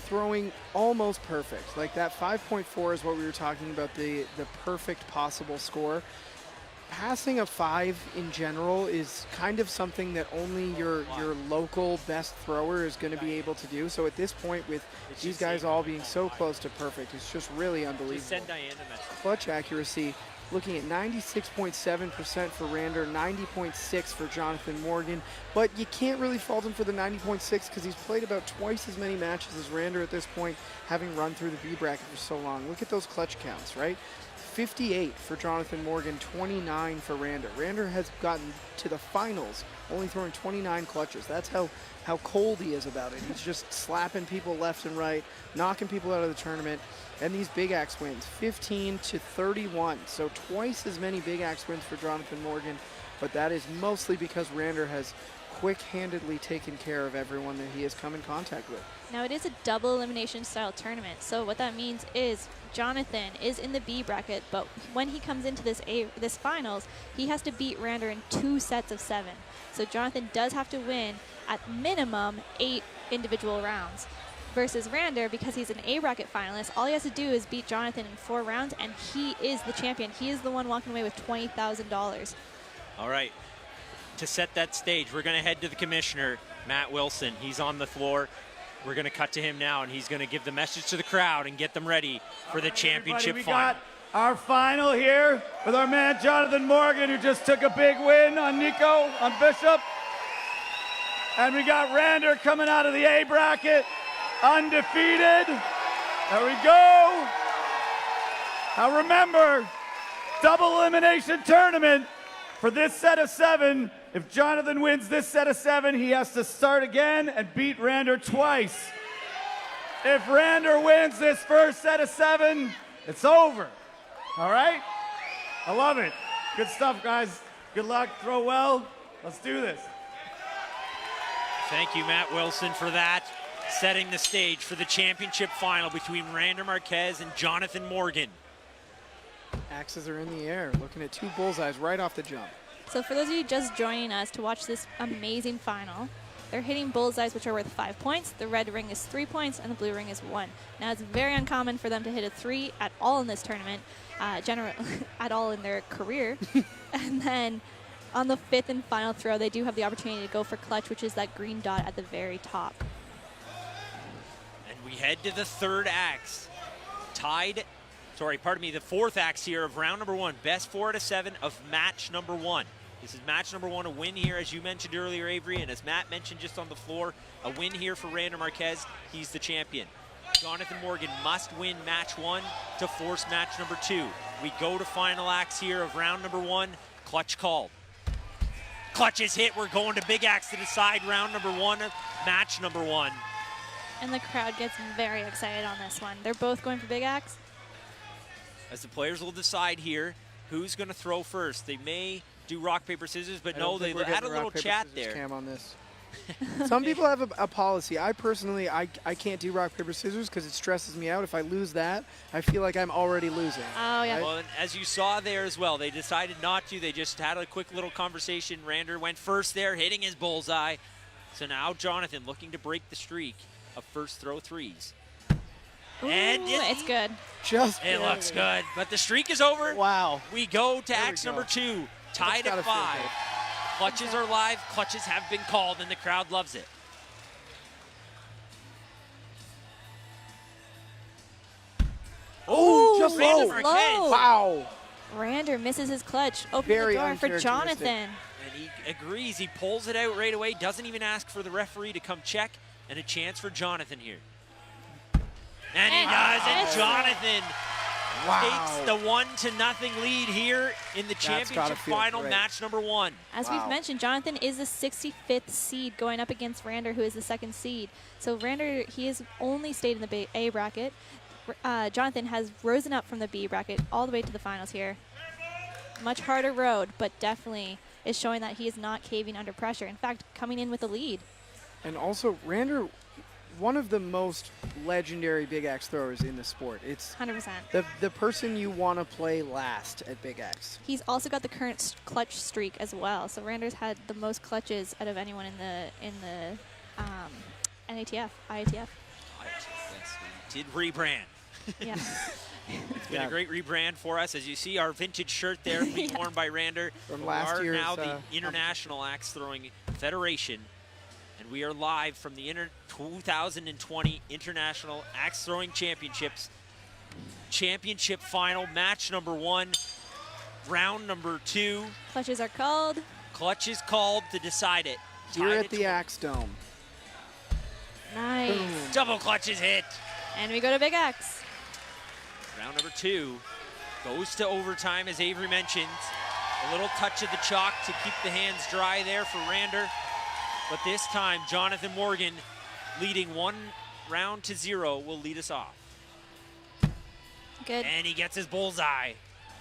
throwing almost perfect. Like that 5.4 is what we were talking about, the perfect possible score. Passing a 5 in general is kind of something that only your local best thrower is going to be able to do. So at this point, with these guys all being so close to perfect, it's just really unbelievable. Just send Diane a message. Clutch accuracy, looking at 96.7% for Rander, 90.6 for Jonathan Morgan. But you can't really fault him for the 90.6 because he's played about twice as many matches as Rander at this point, having run through the B bracket for so long. Look at those clutch counts, right? 58 for Jonathan Morgan, 29 for Rander. Rander has gotten to the finals only throwing 29 clutches. That's how cold he is about it. He's just slapping people left and right, knocking people out of the tournament. And these Big Axe wins, 15-31. So twice as many Big Axe wins for Jonathan Morgan, but that is mostly because Rander has quick-handedly taken care of everyone that he has come in contact with. Now it is a double elimination style tournament, so what that means is Jonathan is in the B bracket, but when he comes into this finals, he has to beat Rander in 2 sets of 7. So Jonathan does have to win at minimum 8 individual rounds. Versus Rander, because he's an A bracket finalist, all he has to do is beat Jonathan in 4 rounds, and he is the champion. He is the one walking away with $20,000. All right. To set that stage, we're going to head to the commissioner, Matt Wilson. He's on the floor. We're going to cut to him now, and he's going to give the message to the crowd and get them ready for the championship we final. got our final here with our man Jonathan Morgan, who just took a big win on Nico, on Bishop. And we got Rander coming out of the A bracket, undefeated. There we go. Now remember, double elimination tournament for this set of 7. If Jonathan wins this set of 7, he has to start again and beat Rander twice. If Rander wins this first set of 7, it's over. All right? I love it. Good stuff, guys. Good luck. Throw well. Let's do this. Thank you, Matt Wilson, for that. Setting the stage for the championship final between Rander Marquez and Jonathan Morgan. Axes are in the air, looking at 2 bullseyes right off the jump. So for those of you just joining us to watch this amazing final, they're hitting bullseyes, which are worth 5 points. The red ring is 3 points, and the blue ring is 1. Now, it's very uncommon for them to hit a 3 at all in this tournament, at all in their career. And then on the 5th and final throw, they do have the opportunity to go for clutch, which is that green dot at the very top. And we head to the 3rd axe. The 4th axe here of round number 1. Best 4 out of 7 of match number 1. This is match number 1, a win here, as you mentioned earlier, Avery, and as Matt mentioned just on the floor, a win here for Rander Marquez. He's the champion. Jonathan Morgan must win match 1 to force match number 2. We go to final acts here of round number 1. Clutch called. Clutch is hit. We're going to big axe to decide round number 1 of match number 1. And the crowd gets very excited on this one. They're both going for big axe. As the players will decide here who's going to throw first. They may do rock, paper, scissors, but I no, don't they think we're had a getting little rock, paper, chat scissors there. Cam on this. Some people have a policy. I personally, I can't do rock, paper, scissors because it stresses me out. If I lose that, I feel like I'm already losing. Oh, yeah. Well, and as you saw there as well, they decided not to. They just had a quick little conversation. Rander went first there, hitting his bullseye. So now Jonathan looking to break the streak of first throw threes. And Ooh, it's good. Just it looks good, but the streak is over. Wow. We go to There we axe go. number 2, tied That's at gotta feel 5. good. Clutches are live. Clutches have been called, and the crowd loves it. Oh, just Brandon low. Marquez. Wow. Rander misses his clutch, opening Very the door for uncharacteristic. Jonathan. And he agrees. He pulls it out right away. Doesn't even ask for the referee to come check. And a chance for Jonathan here. And he does. And Yes. Jonathan Wow. takes the 1-0 lead here in the gotta championship feel final, great. match number 1. As Wow. we've mentioned, Jonathan is the 65th seed going up against Rander, who is the 2nd seed. So Rander, he has only stayed in the A bracket. Jonathan has risen up from the B bracket all the way to the finals here. Much harder road, but definitely is showing that he is not caving under pressure. In fact, coming in with a lead. And also, Rander, one of the most legendary big axe throwers in the sport. It's 100%. the person you want to play last at big axe. He's also got the current clutch streak as well. So Rander's had the most clutches out of anyone in the NATF, IATF. Yes, we did rebrand. Yeah. It's been a great rebrand for us. As you see, our vintage shirt there being worn by Rander. From We last are year's, now the International Axe Throwing Federation. And we are live from the 2020 International Axe Throwing Championships. Championship final, match number 1, round number 2. Clutches are called. Clutch is called to decide it. Here Tied at the 20. Axe Dome. Nice. Double clutch is hit. And we go to Big Axe. Round number 2 goes to overtime, as Avery mentioned. A little touch of the chalk to keep the hands dry there for Rander. But this time, Jonathan Morgan, leading 1-0, will lead us off. Good. And he gets his bullseye.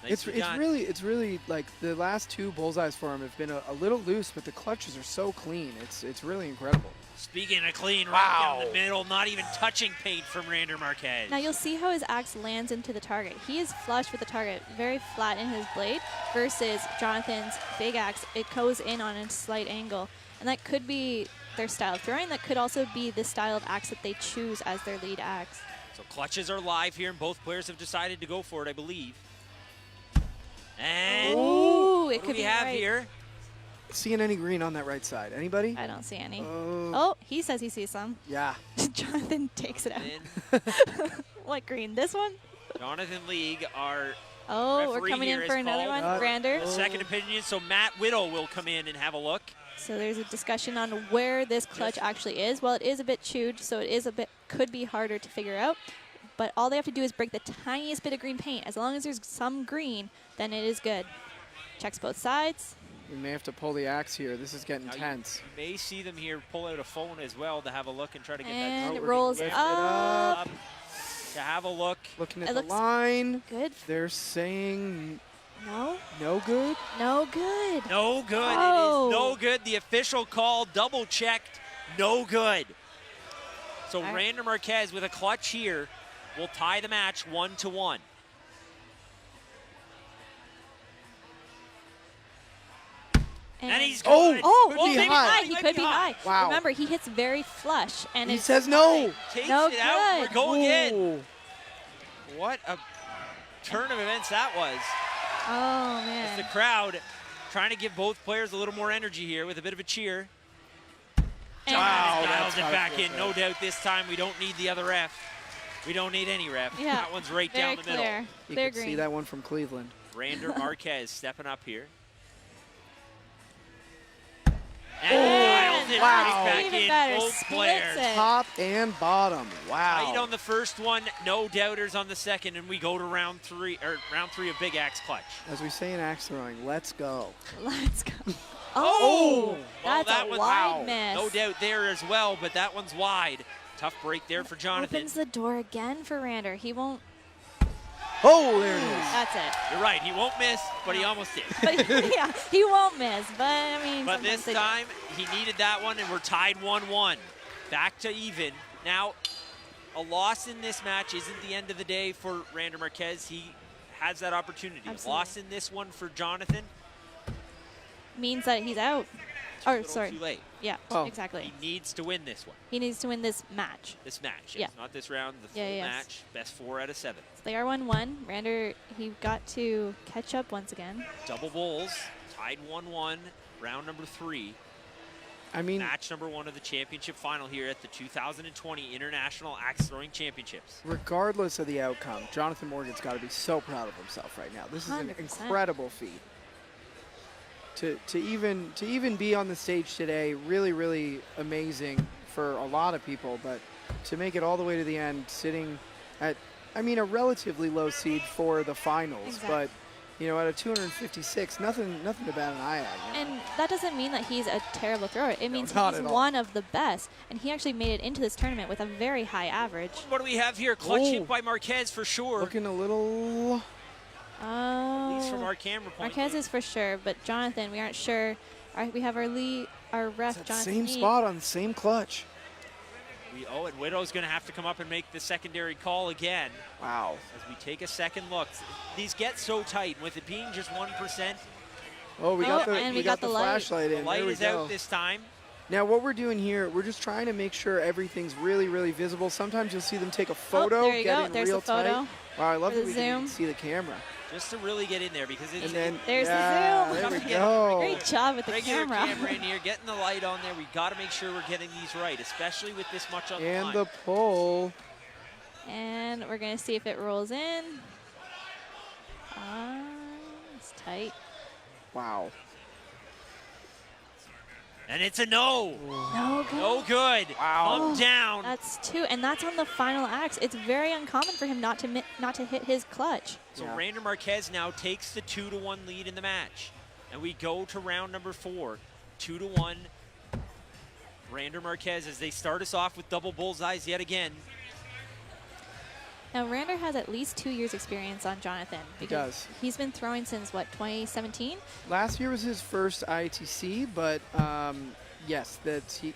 It's Nicely done. really like the last 2 bullseyes for him have been a little loose, but the clutches are so clean. It's really incredible. Speaking of clean, right down the middle, not even touching paint from Rander Marquez. Now you'll see how his axe lands into the target. He is flush with the target, very flat in his blade, versus Jonathan's big axe. It goes in on a slight angle. And that could be their style of throwing. That could also be the style of axe that they choose as their lead axe. So clutches are live here, and both players have decided to go for it, I believe. And Ooh, what it do could we be have right. here? Seeing any green on that right side? Anybody? I don't see any. Oh, Oh, he says he sees some. yeah. Jonathan takes it out. Then What green? This one? Jonathan League, our Oh, we're referee coming in here for is another called. one. Rander. Second opinion, so Matt Whittle will come in and have a look. So there's a discussion on where this clutch actually is. Well, it is a bit chewed, so it is could be harder to figure out. But all they have to do is break the tiniest bit of green paint. As long as there's some green, then it is good. Checks both sides. We may have to pull the axe here. This is getting Now tense. You may see them here pull out a phone as well to have a look and try to get And that it rolls lift it up. up. to have a look. Looking at It the looks line. Good. They're saying No. no good. No good. No good. Oh. It is no good. The official call, double checked, no good. So All right. Rander Marquez with a clutch here will tie the match 1-1. And he's good. Oh, Oh, could he be could be high. high. He could be high. Wow. Remember, he hits very flush, and He it's says no. Takes No it out. good. We're going again. Ooh. What a turn of events that was. Oh It's the man. crowd trying to give both players a little more energy here with a bit of a cheer. And Wow, Dials that's it gotta back feel in. good. No doubt this time we don't need the other ref. We don't need any ref. Yeah, That one's right very down the clear. middle. You Clear could see green. that one from Cleveland. Rander Marquez stepping up here. And Dials Jonathan Wow. right back Even in, better, both splits players. it. Top and bottom. Wow. Right on the first one, no doubters on the second, and we go to round three of Big Axe Clutch. As we say in axe throwing, let's go. Let's go. Oh! Well, That's that a was wide miss. no doubt there as well, but that one's wide. Tough break there for Jonathan. Opens the door again for Rander. He won't. Oh, there it is. That's it. You're right, he won't miss, but he almost did. But yeah, he won't miss. But I mean, But sometimes this they- time, he needed that one, and we're tied 1-1. Back to even. Now, a loss in this match isn't the end of the day for Rander Marquez. He has that opportunity. Absolutely. Loss in this one for Jonathan, means that he's out. a Or little sorry. too late. Yeah, Oh. exactly. He needs to win this one. He needs to win this match. This match, Yeah. yes. Not this round, the full Yeah, yes. match. Best 4 out of 7. So they are 1-1. Rander, he got to catch up once again. Double bowls, tied 1-1, round number 3. I mean, Match number 1 of the championship final here at the 2020 International Axe Throwing Championships. regardless of the outcome, Jonathan Morgan's got to be so proud of himself right now. This is an 100%. incredible feat. To even be on the stage today, really, really amazing for a lot of people. But to make it all the way to the end, sitting at, I mean, a relatively low seed for the finals, Exactly. but you know, at a 256, nothing to bat an eye at. You know? And that doesn't mean that he's a terrible thrower. It means not he's at all. one of the best. And he actually made it into this tournament with a very high average. What do we have here? Clutch Oh. hit by Marquez for sure. Looking a little. At least from Oh, our camera point. Marquez is for sure, but Jonathan, we aren't sure. We have our ref, That Jonathan same Lee. spot on the same clutch. And Widow's going to have to come up and make the secondary call again Wow. as we take a second look. These get so tight. With it being just 1%, Oh, we got Oh, the and we we got got the the light. flashlight the in. light There we is go. out this time. Now, what we're doing here, we're just trying to make sure everything's really, really visible. Sometimes you'll see them take a photo, there you get go. in There's real the photo tight. Wow, I love for that the we can even zoom. see the camera. Just to really get in there because it's And then There's the yeah, zoom. There Come we together. go. Great job with the regular camera. in here, getting the light on there. We got to make sure we're getting these right, especially with this much on the And line. the pull. And we're going to see if it rolls in. It's tight. Wow. And it's a no. No good. No good. Wow. Thumb down. That's 2, and that's on the final axe. It's very uncommon for him not to hit his clutch. So Yeah. Rander Marquez now takes the 2-1 lead in the match. And we go to round number 4, 2-1. Rander Marquez as they start us off with double bullseyes yet again. Now, Rander has at least 2 years experience on Jonathan. He Because does. he's been throwing since, what, 2017? Last year was his first ITC, but yes,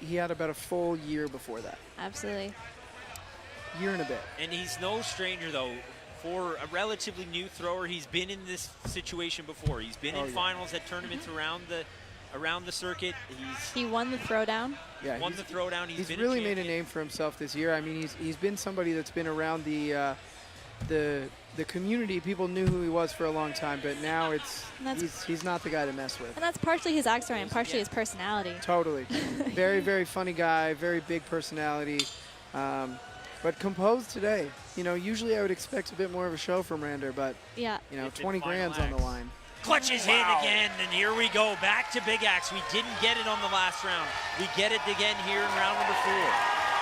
he had about a full year before that. Absolutely. Year and a bit. And he's no stranger, though. For a relatively new thrower, he's been in this situation before. He's been in yeah. finals at tournaments around the circuit. He won the throwdown. Yeah, Won the throwdown. He's been really a made a champion. name for himself this year. I mean, he's been somebody that's been around the community. People knew who he was for a long time, but now And that's- he's not the guy to mess with. And that's partially his axe throwing and partially his personality. Totally. Very, very funny guy, very big personality, but composed today. You know, usually I would expect a bit more of a show from Rander, but, Yeah. you know, It's in 20 final grand's on the acts. line. Clutches hit again, and here we go. Back to Big Axe. We didn't get it on the last round. We get it again here in round number 4.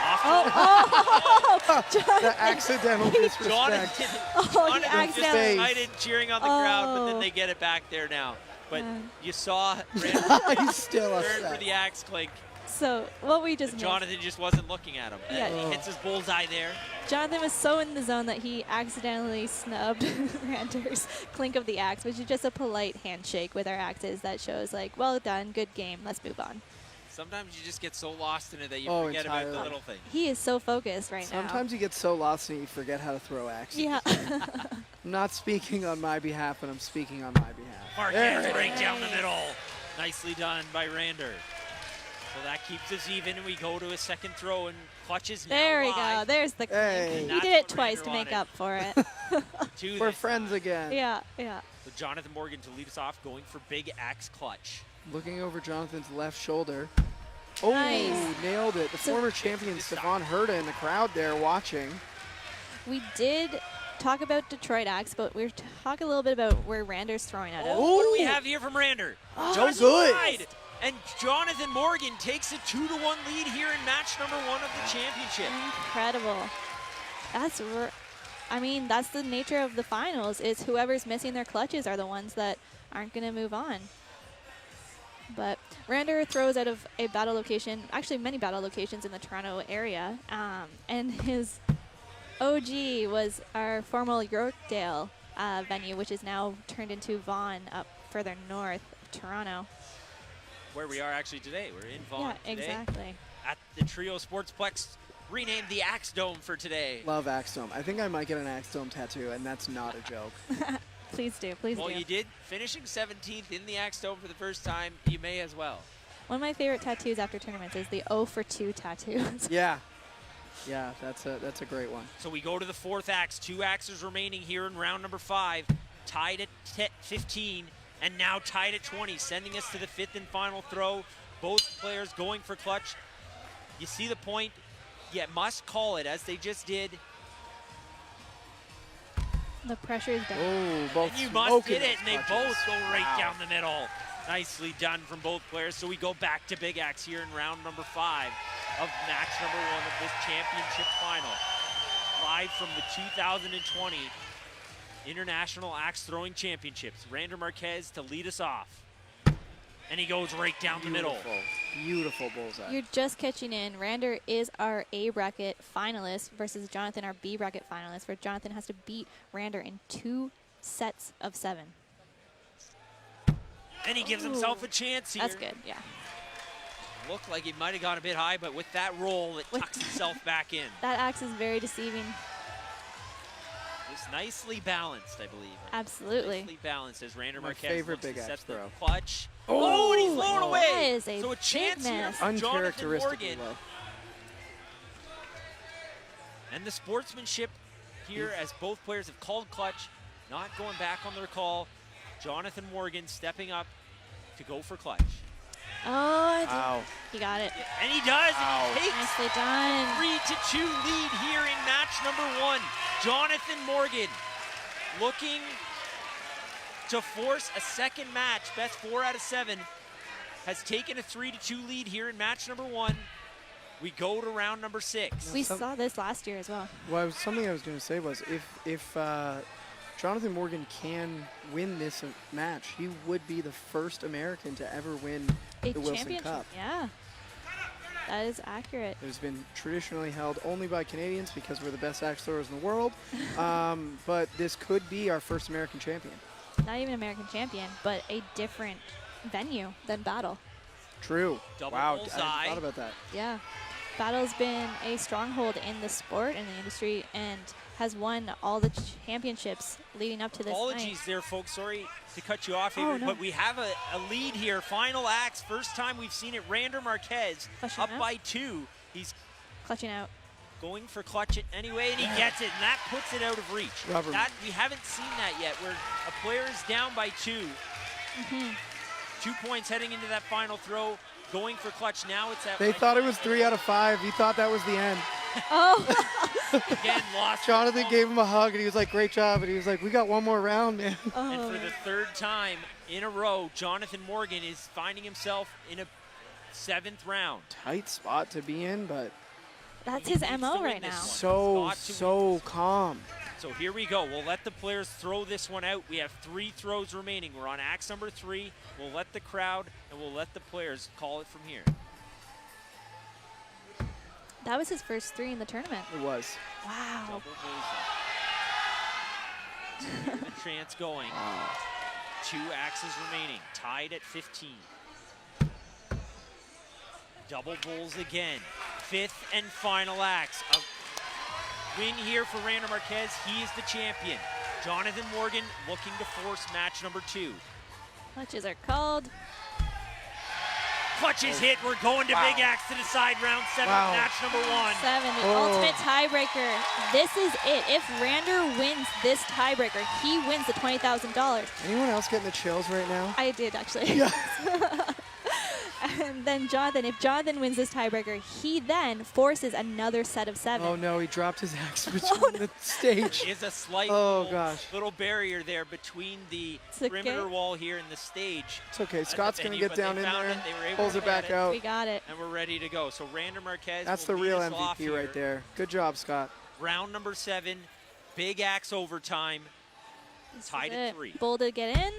Off to The accidental disrespect. Jonathan, Oh, he Jonathan just accidentally. excited, cheering on the crowd, but then Oh. they get it back there now. But Yeah. you saw Rander He's still turn for upset. the axe clink. So what we just missed. Jonathan just wasn't looking at him. Yeah. And he hits his bullseye there. Jonathan was so in the zone that he accidentally snubbed Rander's clink of the axe, which is just a polite handshake with our axes that shows like, well done, good game, let's move on. Sometimes you just get so lost in it that you Oh, forget about the entirely. little thing. He is so focused right Sometimes you get so lost and you forget how to throw axes. now. Yeah. I'm not speaking on my behalf, but I'm speaking on my behalf. Marquez right down the middle. Nicely done by Rander. So that keeps us even, and we go to a second throw, and clutches now There we go. live. There's the clink. Hey. He That's did it what twice Rander to make wanted. up for it. Two We're this friends time. again. yeah, yeah. So Jonathan Morgan to lead us off, going for Big Axe Clutch. Looking over Jonathan's left shoulder. Oh, Nice. nailed it. The So- former champion Stefan Herta in the crowd there watching. We did talk about Detroit Axe, but we're talking a little bit about where Rander's throwing out of. Oh, what do we have here from Rander? Oh, Just good. wide. And Jonathan Morgan takes a 2-1 lead here in match number 1 of the championship. Incredible. That's the nature of the finals, is whoever's missing their clutches are the ones that aren't going to move on. But Rander throws out of a battle location, actually many battle locations in the Toronto area, and his OG was our former Yorkdale venue, which is now turned into Vaughan up further north of Toronto. Where we are actually today. We're in Vaughan Yeah, today exactly. at the Trio Sportsplex, renamed the Axe Dome for today. Love Axe Dome. I think I might get an Axe Dome tattoo, and that's not a joke. Please do, please Well, do. you did, finishing 17th in the Axe Dome for the first time. You may as well. One of my favorite tattoos after tournaments is the 0 for 2 tattoos. Yeah. Yeah, that's a great one. So we go to the 4th axe. 2 axes remaining here in round number 5. Tied at 15 and now tied at 20, sending us to the 5th and final throw. Both players going for clutch. You see the point. You must call it, as they just did. The pressure is down. Oh, both And you must smoking hit it, and those they clutches. both go right Wow. down the middle. Nicely done from both players. So we go back to Big Axe here in round number 5 of match number 1 of this championship final. Live from the 2020 International Axe Throwing Championships. Rander Marquez to lead us off. And he goes right down the middle. Beautiful bullseye. You're just catching in. Rander is our A bracket finalist versus Jonathan, our B bracket finalist, where Jonathan has to beat Rander in 2 sets of 7. And he gives himself a chance here. That's good, yeah. Looked like he might have gone a bit high, but with that roll, it tucks itself back in. That axe is very deceiving. It's nicely balanced, I believe. Absolutely. Nicely balanced as Rander My Marquez favorite looks Big to Axe set the throw. clutch. Oh, and he's blown That away. is a So a big chance here miss. for Jonathan Uncharacteristically Morgan. low. And the sportsmanship here, as both players have called clutch, not going back on their call. Jonathan Morgan stepping up to go for clutch. Oh, Wow. he got it. And he does, and he takes Nicely done. 3-2 lead here in match number 1. Jonathan Morgan looking to force a second match, best 4 out of 7, has taken a 3-2 lead here in match number 1. We go to round number 6. We saw this last year as well. Well, something I was going to say was if Jonathan Morgan can win this match, he would be the first American to ever win A the Wilson championship, Cup. yeah. That is accurate. It has been traditionally held only by Canadians because we're the best axe throwers in the world. But this could be our first American champion. Not even American champion, but a different venue than Battle. True. Double wow, I bullseye. hadn't thought about that. Yeah. Battle's been a stronghold in the sport and the industry and has won all the championships leading up to this Apologies night. there, folks. Sorry to cut you off, Oh, Avery, no. but we have a lead here. Final axe. First time we've seen it. Rander Marquez Clutching up out. by 2. He's Clutching out. going for clutch it anyway, and he gets it, and that puts it out of reach. Rubber. That, we haven't seen that yet, where a player is down by 2. 2 points heading into that final throw, going for clutch. Now it's at They thought it was 3 out of 5. He thought that was the end. Oh, again lost. Jonathan gave him a hug, and he was like, great job. And he was like, we got one more round, man. And for the 3rd time in a row, Jonathan Morgan is finding himself in a 7th round. Tight spot to be in, but that's He his needs to MO win right this now. one. so calm. So here we go. We'll let the players throw this one out. We have 3 throws remaining. We're on axe number 3. We'll let the crowd and we'll let the players call it from here. That was his first 3 in the tournament. It was. Wow. Double bullseye. The chance going. 2 axes remaining. Tied at 15. Double bulls again. 5th and final axe. A win here for Rander Marquez. He is the champion. Jonathan Morgan looking to force match number 2. Clutches are called. Clutch is hit. We're going to Big Axe to decide round 7, Wow. match number 1. 7, the Oh. ultimate tiebreaker. This is it. If Rander wins this tiebreaker, he wins the $20,000. Anyone else getting the chills right now? I did actually. Yeah. And then Jonathan, if Jonathan wins this tiebreaker, he then forces another set of 7. Oh no, he dropped his axe between the stage. Is a slight little barrier there between the It's okay. perimeter wall here and the stage. It's okay. Scott's going to venue, get but down they in found there, it, they were able pulls to it get back it. out. We got it. And we're ready to go. So Rander Marquez That's will the lead real us off MVP here. right there. Good job, Scott. Round number 7, big axe overtime, This is tied it. at 3. Bull to get in.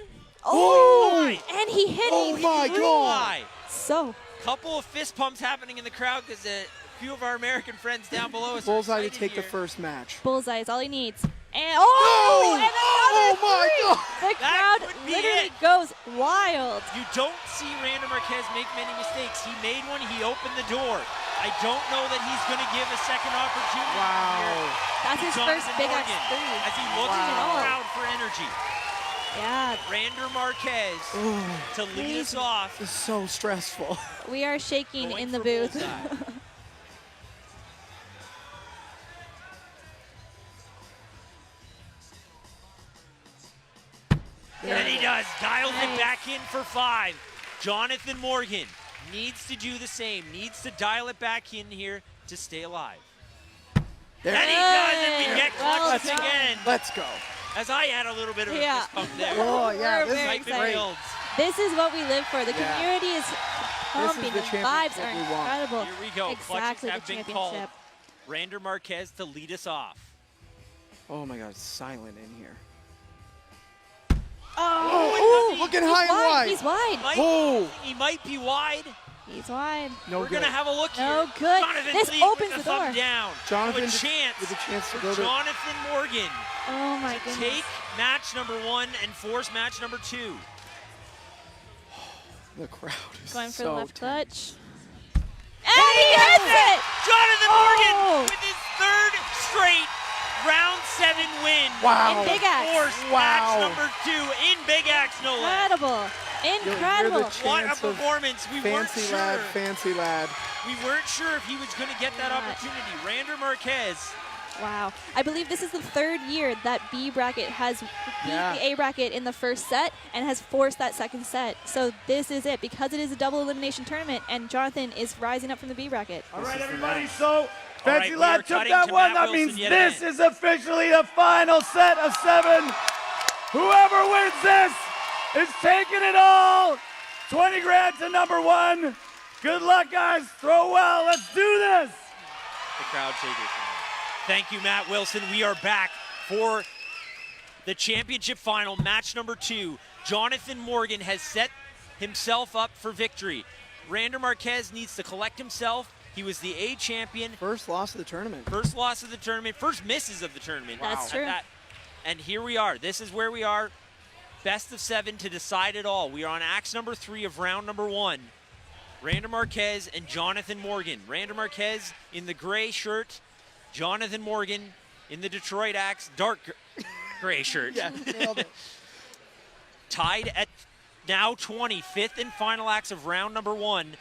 Oh! And he hit Oh me. my God! High. So Couple of fist pumps happening in the crowd because a few of our American friends down below us Bullseye are to excited take the here. first match. bullseye is all he needs. And No! and Oh another my three. God! The crowd could be literally it. goes wild. You don't see Rander Marquez make many mistakes. He made one, he opened the door. I don't know that he's going to give a second opportunity here. That's his Jonathan first big axe Morgan, 3. as he looks to the Wow. crowd for energy. Yeah, Rander Marquez to lead us off. This is so stressful. we are shaking Going in the for booth. bullseye. And he does. Dials it Nice. back in for 5. Jonathan Morgan needs to do the same. Needs to dial it back in here to stay alive. There And he does, and we Good. get Well clutches done. again. Let's go. As I had a little bit of a Yeah. fist pump there. Oh, yeah, We're this is very Excitement excited. builds. This is what we live for. The Yeah. community is pumping. the The vibes championship are we want. incredible. Here we go. Exactly Clutches the have been championship. called. Rander Marquez to lead us off. Oh my God, it's silent in here. Oh, looking he's high and wide. He's wide. He might be wide. He's wide. No We're good. going to have a look here. No good. Jonathan This Lee opens with the door. thumb down. Jonathan with a chance. with a chance to for build it. Jonathan Morgan Oh my to goodness. take match number 1 and force match number 2. The crowd is Going for so the left tense. clutch. And he hits it! Jonathan Oh! Morgan with his 3rd straight round 7 win. Wow. In Big Axe. Force Wow. match number 2 in Big Axe, no less. Incredible. You're Incredible. the What a chance of performance. We weren't fancy sure. lad, fancy lad. We weren't sure if he was going to get that Not. opportunity. Rander Marquez. Wow. I believe this is the 3rd year that B bracket has beat Yeah. the A bracket in the first set and has forced that second set. So this is it because it is a double elimination tournament and Jonathan is rising up from the B bracket. All right, is the everybody. match. So right, Fancy we are Lad took cutting that to one. Matt That Wilson means yet this again. is officially the final set of 7. Whoever wins this is taking it all. 20 grand to number 1. Good luck, guys. Throw well. Let's do this. The crowd takers. Thank you, Matt Wilson. We are back for the championship final, match number 2. Jonathan Morgan has set himself up for victory. Rander Marquez needs to collect himself. He was the A champion. First loss of the tournament. First loss of the tournament, first misses of the tournament. That's At true. And here we are. This is where we are. Best of 7 to decide it all. We are on axe number 3 of round number 1. Rander Marquez and Jonathan Morgan. Rander Marquez in the gray shirt. Jonathan Morgan in the Detroit Axe dark gray shirt. Yeah, nailed it. Tied at now 20, 5th and final axe of round number 1.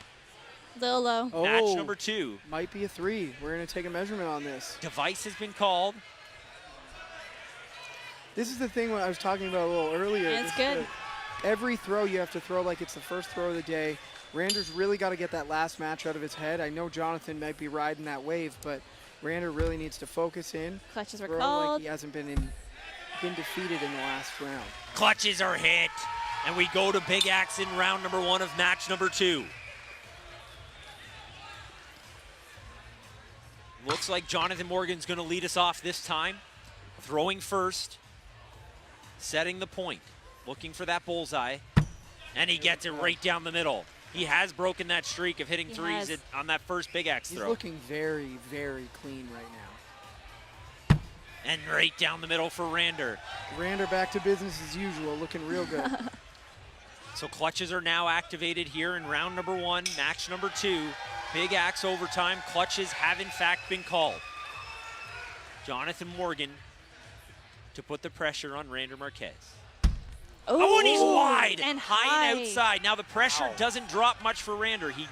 Little low. Match Oh, number 2. might be a 3. We're going to take a measurement on this. Device has been called. This is the thing what I was talking about a little earlier. Yeah, it's This is good. every throw you have to throw like it's the first throw of the day. Rander's really got to get that last match out of his head. I know Jonathan might be riding that wave, but Rander really needs to focus in. Clutches were Throw like called. he hasn't been defeated in the last round. Clutches are hit. And we go to Big Axe in round number 1 of match number 2. Looks like Jonathan Morgan's going to lead us off this time. Throwing first. Setting the point. Looking for that bullseye. And he gets it right down the middle. He has broken that streak of hitting He threes has. on that first Big Axe He's throw. looking very, very clean right now. And right down the middle for Rander. Rander back to business as usual, looking real good. So clutches are now activated here in round number 1, match number 2. Big Axe overtime. Clutches have in fact been called. Jonathan Morgan to put the pressure on Rander Marquez. Oh, and he's Ooh, wide. and high and high. outside. Now the pressure doesn't drop much for Rander. He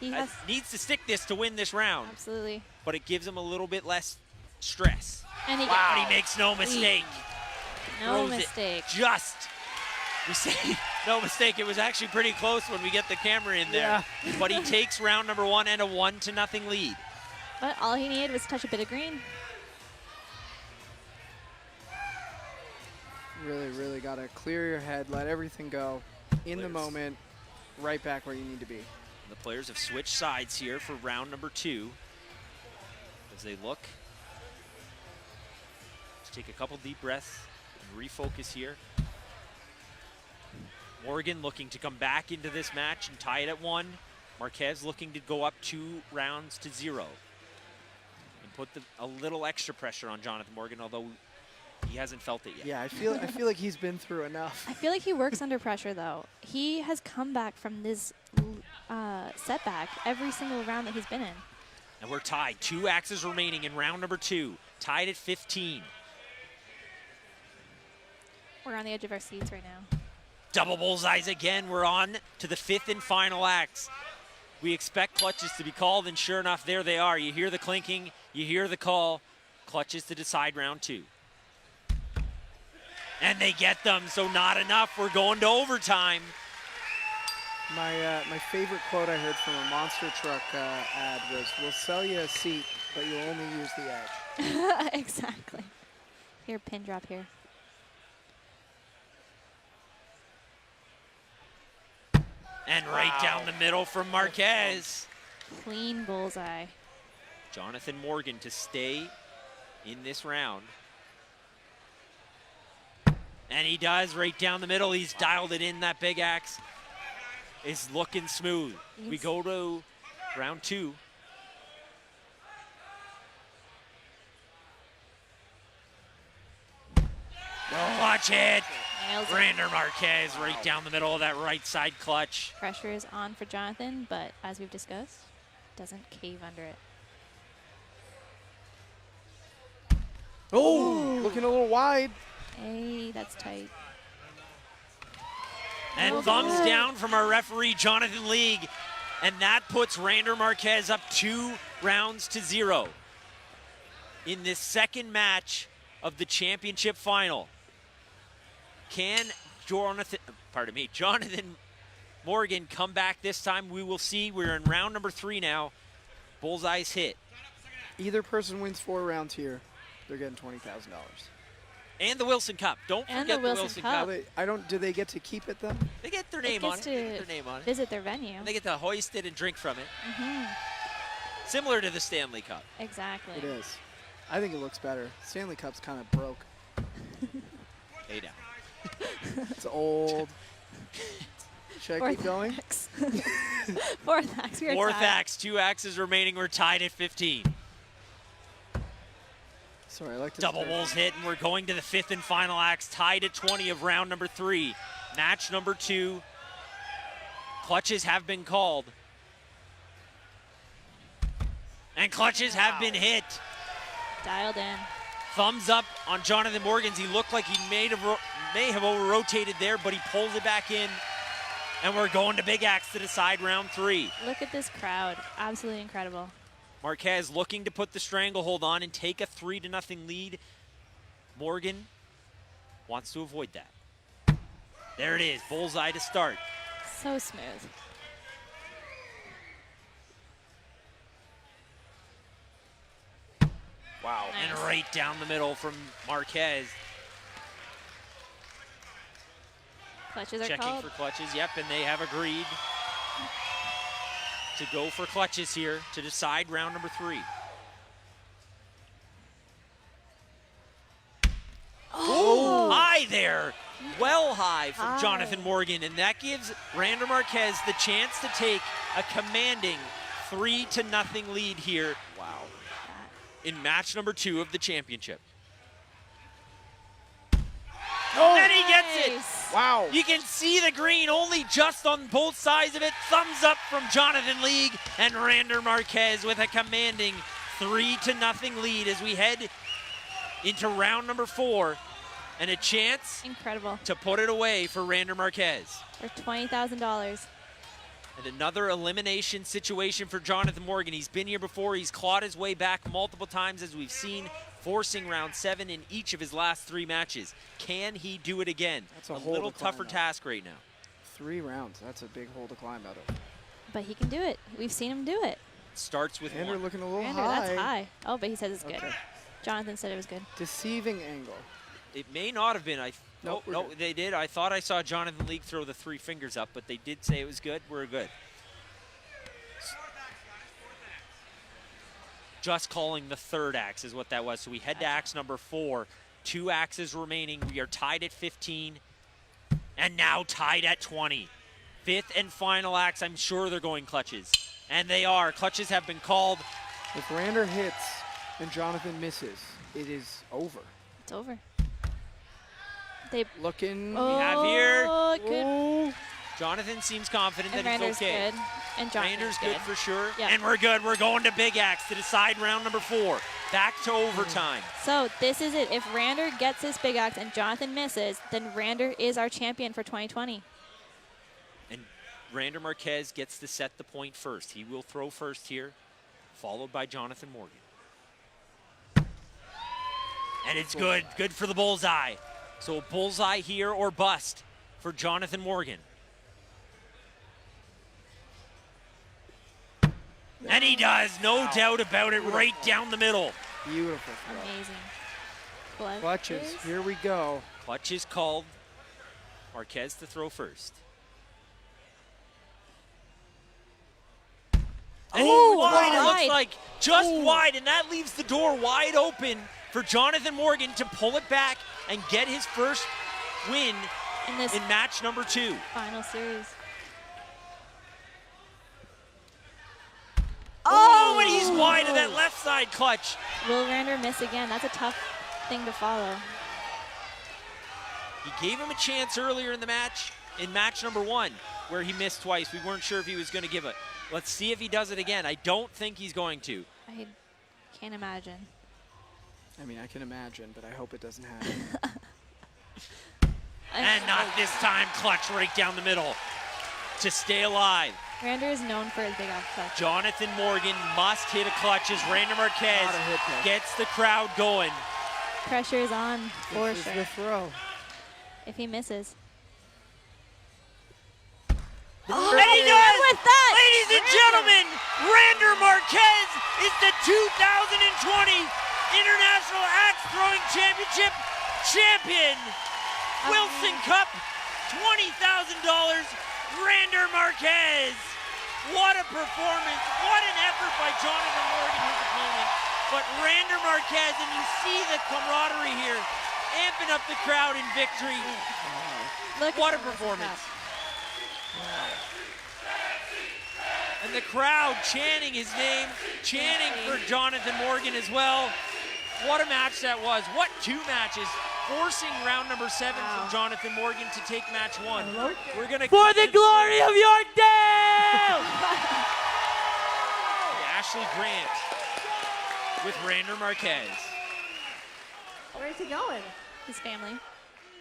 He has needs to stick this to win this round, absolutely. but it gives him a little bit less stress. And he But he makes no mistake. No Throws it mistake. just. We say No mistake, it was actually pretty close when we get the camera in there. But he takes round number 1 and a 1-0 lead. But all he needed was touch a bit of green. Really, really got to clear your head, let everything go. In the Players. moment, right back where you need to be. The players have switched sides here for round number 2 as they look to take a couple deep breaths and refocus here. Morgan looking to come back into this match and tie it at 1. Marquez looking to go up 2 rounds to 0 and put a little extra pressure on Jonathan Morgan, although he hasn't felt it yet. Yeah, I feel like he's been through enough. I feel like he works under pressure, though. He has come back from this setback every single round that he's been in. And we're tied. 2 axes remaining in round number 2. Tied at 15. We're on the edge of our seats right now. Double bullseyes again. We're on to the 5th and final axe. We expect clutches to be called, and sure enough, there they are. You hear the clinking, you hear the call. Clutches to decide round 2. And they get them, so not enough. We're going to overtime. My favorite quote I heard from a monster truck ad was, "We'll sell you a seat, but you'll only use the edge." Exactly. Here, pin drop here. And right down the middle from Marquez. Clean bullseye. Jonathan Morgan to stay in this round. And he does right down the middle. He's dialed it in. That big axe is looking smooth. We go to round 2. Clutch hit. Nails it. Rander Marquez right down the middle of that right side clutch. Pressure is on for Jonathan, but as we've discussed, doesn't cave under it. Oh, looking a little wide. Hey, that's tight. And thumbs down from our referee, Jonathan League. And that puts Rander Marquez up 2 rounds to 0 in this second match of the championship final. Can Jonathan Morgan come back this time? We will see. We're in round number 3 now. Bullseye's hit. Either person wins 4 rounds here, they're getting $20,000. And the Wilson Cup. Don't And forget the the Wilson Wilson Cup. Cup. Do they get to keep it then? They get their It name on gets it. to They get their name on it. visit their venue. And they get to hoist it and drink from it. Mm-hmm. Similar to the Stanley Cup. Exactly. It is. I think it looks better. Stanley Cup's kind of broke. Hey now. It's old. Should I keep going? Axe. Fourth axe. We are 4th tied. axe, 2 axes remaining. We're tied at 15. Sorry, I like to Double bulls hit, and we're going to the 5th and final axe, tied at 20 of round number 3. Match number 2. Clutches have been called. And clutches have been hit. Dialed in. Thumbs up on Jonathan Morgans. He looked like he may have over-rotated there, but he pulls it back in. And we're going to big axe to decide round 3. Look at this crowd. Absolutely incredible. Marquez looking to put the stranglehold on and take a 3-0 lead. Morgan wants to avoid that. There it is, bullseye to start. So smooth. Wow. And Nice. right down the middle from Marquez. Clutches are Checking called. for clutches, yep, and they have agreed to go for clutches here to decide round number 3. Oh! High there. Well high from High. Jonathan Morgan, and that gives Rander Marquez the chance to take a commanding 3-0 lead here. Wow. In match number 2 of the championship. And he gets it. Nice. Wow. You can see the green only just on both sides of it. Thumbs up from Jonathan League and Rander Marquez with a commanding 3-0 lead as we head into round number 4 and a chance Incredible. to put it away for Rander Marquez. For $20,000. And another elimination situation for Jonathan Morgan. He's been here before. He's clawed his way back multiple times, as we've seen, forcing round 7 in each of his last 3 matches. Can he do it again? That's a a hole little to climb tougher up. task right now. 3 rounds. That's a big hole to climb out of. But he can do it. We've seen him do it. Starts with Andrew one. looking a little Andrew, high. that's high. Oh, but he says it's good. Okay. Jonathan said it was good. Deceiving angle. It may not have been. Nope, we're no, good. they did. I thought I saw Jonathan League throw the 3 fingers up, but they did say it was good. We're good. Just calling the 3rd axe is what that was. So we head to axe number 4. 2 axes remaining. We are tied at 15 and now tied at 20. 5th and final axe. I'm sure they're going clutches. And they are. Clutches have been called. If Rander hits and Jonathan misses, it is over. It's over. They Looking. We have here. good. Oh, Jonathan seems confident And that he's Rander's okay. good. And Jonathan's Rander's good for sure. Yeah. And we're good. We're going to Big Axe to decide round number 4. Back to overtime. So this is it. If Rander gets his big axe and Jonathan misses, then Rander is our champion for 2020. And Rander Marquez gets to set the point first. He will throw first here, followed by Jonathan Morgan. And it's good. Good for the bullseye. So a bullseye here or bust for Jonathan Morgan. And he does, no doubt about it, right down the middle. beautiful throw. Amazing. Clutches. Here we go. Clutch is called. Marquez to throw first. And Oh, he's wide, it wide. looks like. Just wide, and that leaves the door wide open for Jonathan Morgan to pull it back and get his first win In this in match number 2. final series. Oh, and he's wide of that left side clutch. Will Rander miss again? That's a tough thing to follow. He gave him a chance earlier in the match, in match number 1, where he missed twice. We weren't sure if he was going to give it. Let's see if he does it again. I don't think he's going to. I can't imagine. I mean, I can imagine, but I hope it doesn't happen. And not this time, clutch right down the middle to stay alive. Rander is known for his big axe clutch. Jonathan Morgan must hit a clutch as Rander Marquez Gotta hit that. gets the crowd going. Pressure is on for This is sure. the throw. If he misses. And he does! With that! Ladies and gentlemen, Rander Marquez is the 2020 International Axe Throwing Championship champion. Wilson Cup, $20,000, Rander Marquez. What a performance. What an effort by Jonathan Morgan, his opponent. But Rander Marquez, and you see the camaraderie here, amping up the crowd in victory. Look What a at the performance. And the crowd chanting his name, chanting for Jonathan Morgan as well. What a match that was. What 2 matches. Forcing round number 7 from Jonathan Morgan to take match 1. We're going to For the glory of Yorkdale! Ashley Grant with Rander Marquez. Where's he going? His family.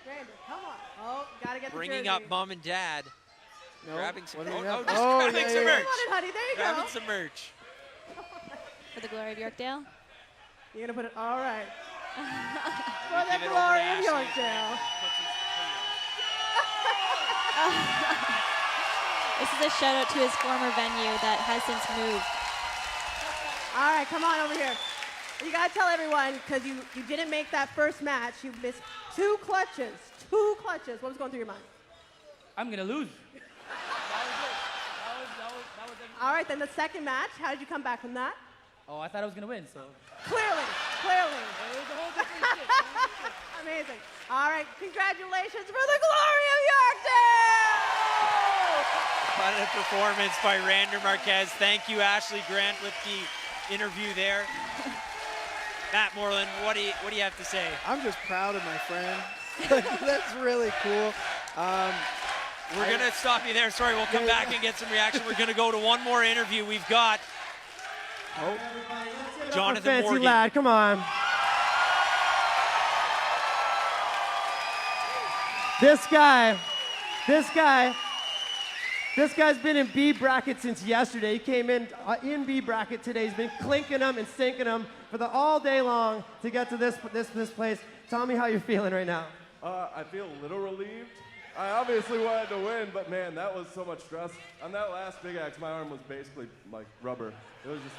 Rander, come on. Oh, gotta get the Bringing jersey. up mom and dad. No. Grabbing some, What do we oh, have? just Oh, grabbing yeah, some yeah. merch. Come on in, honey. There you Grabbing go. some merch. For the glory of Yorkdale. You're gonna put it. All right. For Give the it over to glory of Ashley. Yorkdale. This is a shout out to his former venue that has since moved. All right, come on over here. You gotta tell everyone, because you didn't make that first match. You missed 2 clutches. 2 clutches. What was going through your mind? I'm gonna lose. All right, then the second match. How did you come back from that? Oh, I thought I was gonna win, so. Clearly. Amazing. All right, congratulations for the glory of Yorkdale! What a performance by Rander Marquez. Thank you, Ashley Grant, with the interview there. Matt Moreland, what do you have to say? I'm just proud of my friend. That's really cool. We're going to stop you there. Sorry, we'll come back and get some reaction. We're going to go to one more interview. We've got Jonathan Fancy Morgan. lad, come on. This guy's been in B bracket since yesterday. He came in B bracket today. He's been clinking them and stinking them for the all day long to get to this place. Tell me how you're feeling right now. I feel a little relieved. I obviously wanted to win, but man, that was so much stress. On that last big axe, my arm was basically like rubber. It was just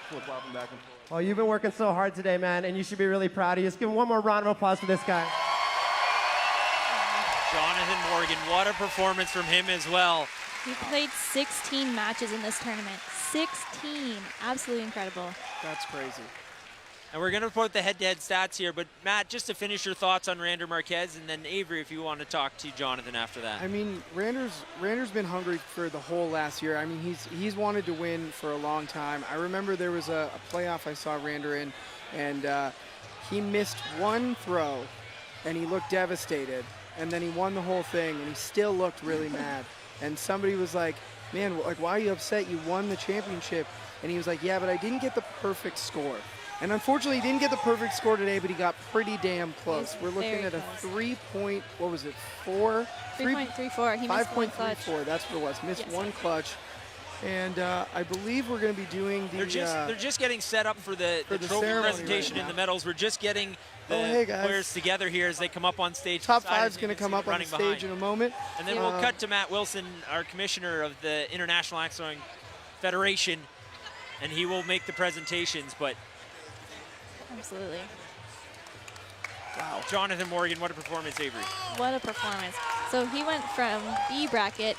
flip-flopping back and forth. Well, you've been working so hard today, man, and you should be really proud of you. Let's give him one more round of applause for this guy. Jonathan Morgan, what a performance from him as well. He played 16 matches in this tournament. 16. Absolutely incredible. That's crazy. And we're going to put the head-to-head stats here, but Matt, just to finish your thoughts on Rander Marquez, and then Avery, if you want to talk to Jonathan after that. I mean, Rander's been hungry for the whole last year. I mean, he's wanted to win for a long time. I remember there was a playoff I saw Rander in, and he missed one throw, and he looked devastated. And then he won the whole thing, and he still looked really mad. And somebody was like, man, like, why are you upset? You won the championship. And he was like, yeah, but I didn't get the perfect score. And unfortunately, he didn't get the perfect score today, but he got pretty damn close. We're looking at a 3-point, what was it, 4? 3.34. He missed one clutch. 5.34, that's what it was. Missed Yes. one clutch. And I believe we're going to be doing the... They're just getting set up for the the trophy ceremony presentation right and now. the medals. We're just getting the hey, guys. players together here as they come up on stage. Top beside us. five's You going to can come see up them on the running stage behind. in a moment. And then we'll cut to Matt Wilson, our commissioner of the International Axe Throwing Federation, and he will make the presentations. But Absolutely. wow, Jonathan Morgan, what a performance, Avery. What a performance. So he went from B bracket,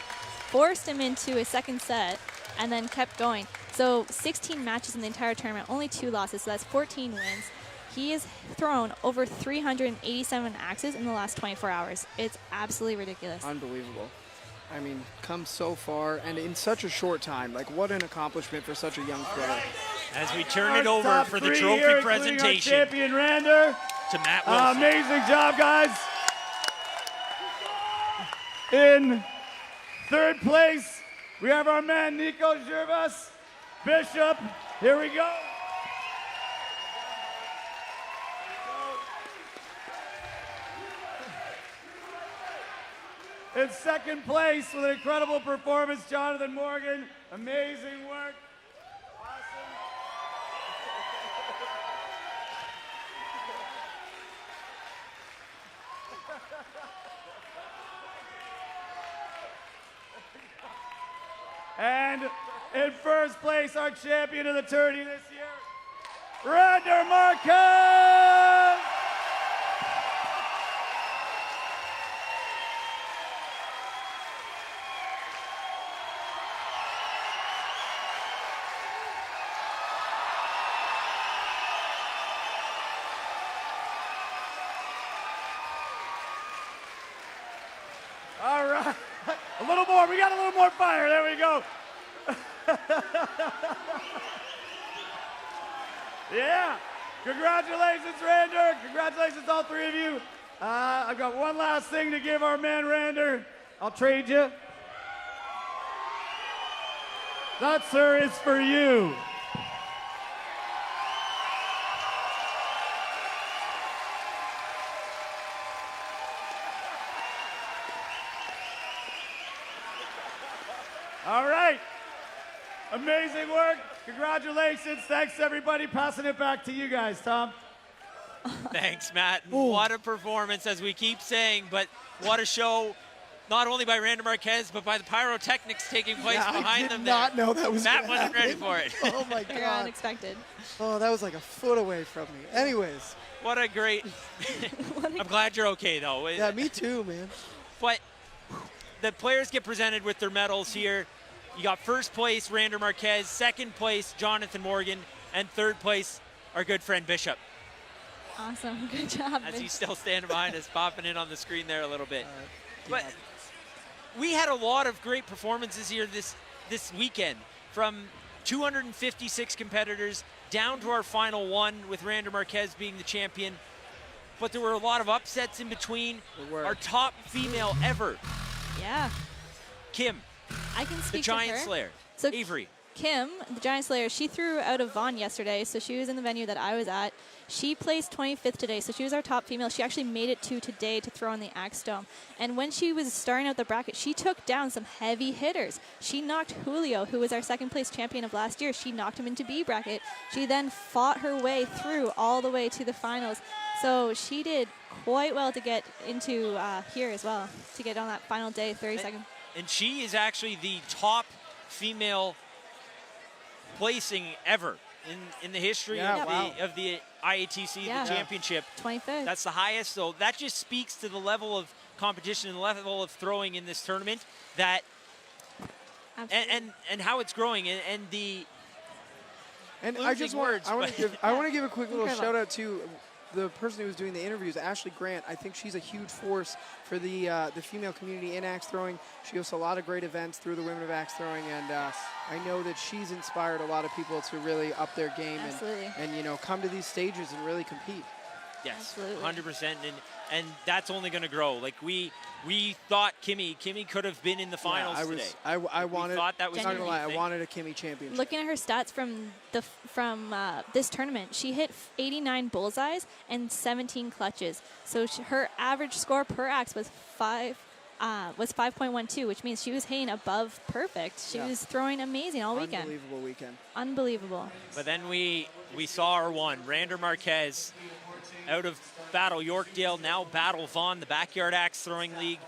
forced him into a second set, and then kept going. So 16 matches in the entire tournament, only 2 losses, so that's 14 wins. He has thrown over 387 axes in the last 24 hours. It's absolutely ridiculous. Unbelievable. I mean, come so far and in such a short time. Like, what an accomplishment for such a young thrower. As we turn it Our over top for the three trophy here, including our presentation champion Rander. to Matt Wilson. Amazing job, guys. In third place, we have our man Nico Gervas. Bishop, here we go. In second place with an incredible performance, Jonathan Morgan. Amazing work. Awesome. And in first place, our champion of the tourney this year, Rander Marquez! All right, a little more. We got a little more fire. There we go. Yeah. Congratulations, Rander. Congratulations, all three of you. I've got one last thing to give our man, Rander. I'll trade you. That, sir, is for you. All right. Amazing work. Congratulations. Thanks, everybody. Passing it back to you guys, Tom. Thanks, Matt. What a performance, as we keep saying, but what a show, not only by Rander Marquez, but by the pyrotechnics taking place behind I did them not there. know that was Matt gonna wasn't ready happen. for it. Oh, my Very God. unexpected. Oh, that was like a foot away from me. Anyways. What a great... I'm glad you're okay, though. Yeah, me too, man. But the players get presented with their medals here. You got first place, Rander Marquez, second place, Jonathan Morgan, and third place, our good friend Bishop. Awesome. Good job. As he's still standing behind us, popping in on the screen there a little bit. But we had a lot of great performances here this weekend, from 256 competitors down to our final one with Rander Marquez being the champion. But there were a lot of upsets in between. Our top female ever, Yeah. Kim, I can the speak to Giant her. Slayer. So Avery. Kim, the Giant Slayer, she threw out of Vaughn yesterday, so she was in the venue that I was at. She placed 25th today, so she was our top female. She actually made it to today to throw in the Axe Dome. And when she was starting out the bracket, she took down some heavy hitters. She knocked Julio, who was our second place champion of last year. She knocked him into B bracket. She then fought her way through all the way to the finals. So she did quite well to get into here as well, to get on that final day, 30 seconds. And she is actually the top female placing ever in the history Yeah, of the IATC, Yeah. the championship. 25th. That's the highest. So that just speaks to the level of competition and the level of throwing in this tournament, that Absolutely. and how it's growing, and the And I losing just want words, I want but- to give I want to give a quick little Incredible. shout out to the person who was doing the interviews, Ashley Grant. I think she's a huge force for the female community in axe throwing. She hosts a lot of great events through the Women of Axe Throwing, and I know that she's inspired a lot of people to really up their game Absolutely. and you know, come to these stages and really compete. Yes, Absolutely. 100%, and that's only going to grow. Like we thought Kimmy could have been in the finals yeah, today. I wanted. thought that was not gonna lie, I anything. wanted a Kimmy championship. Looking at her stats from this tournament, she hit 89 bullseyes and 17 clutches. So her average score per axe was 5.12, which means she was hitting above perfect. She Yeah. was throwing amazing all weekend. Unbelievable weekend. Unbelievable. But then we saw our one, Rander Marquez, out of Battle Yorkdale, now Battle Vaughan, the Backyard Axe Throwing League,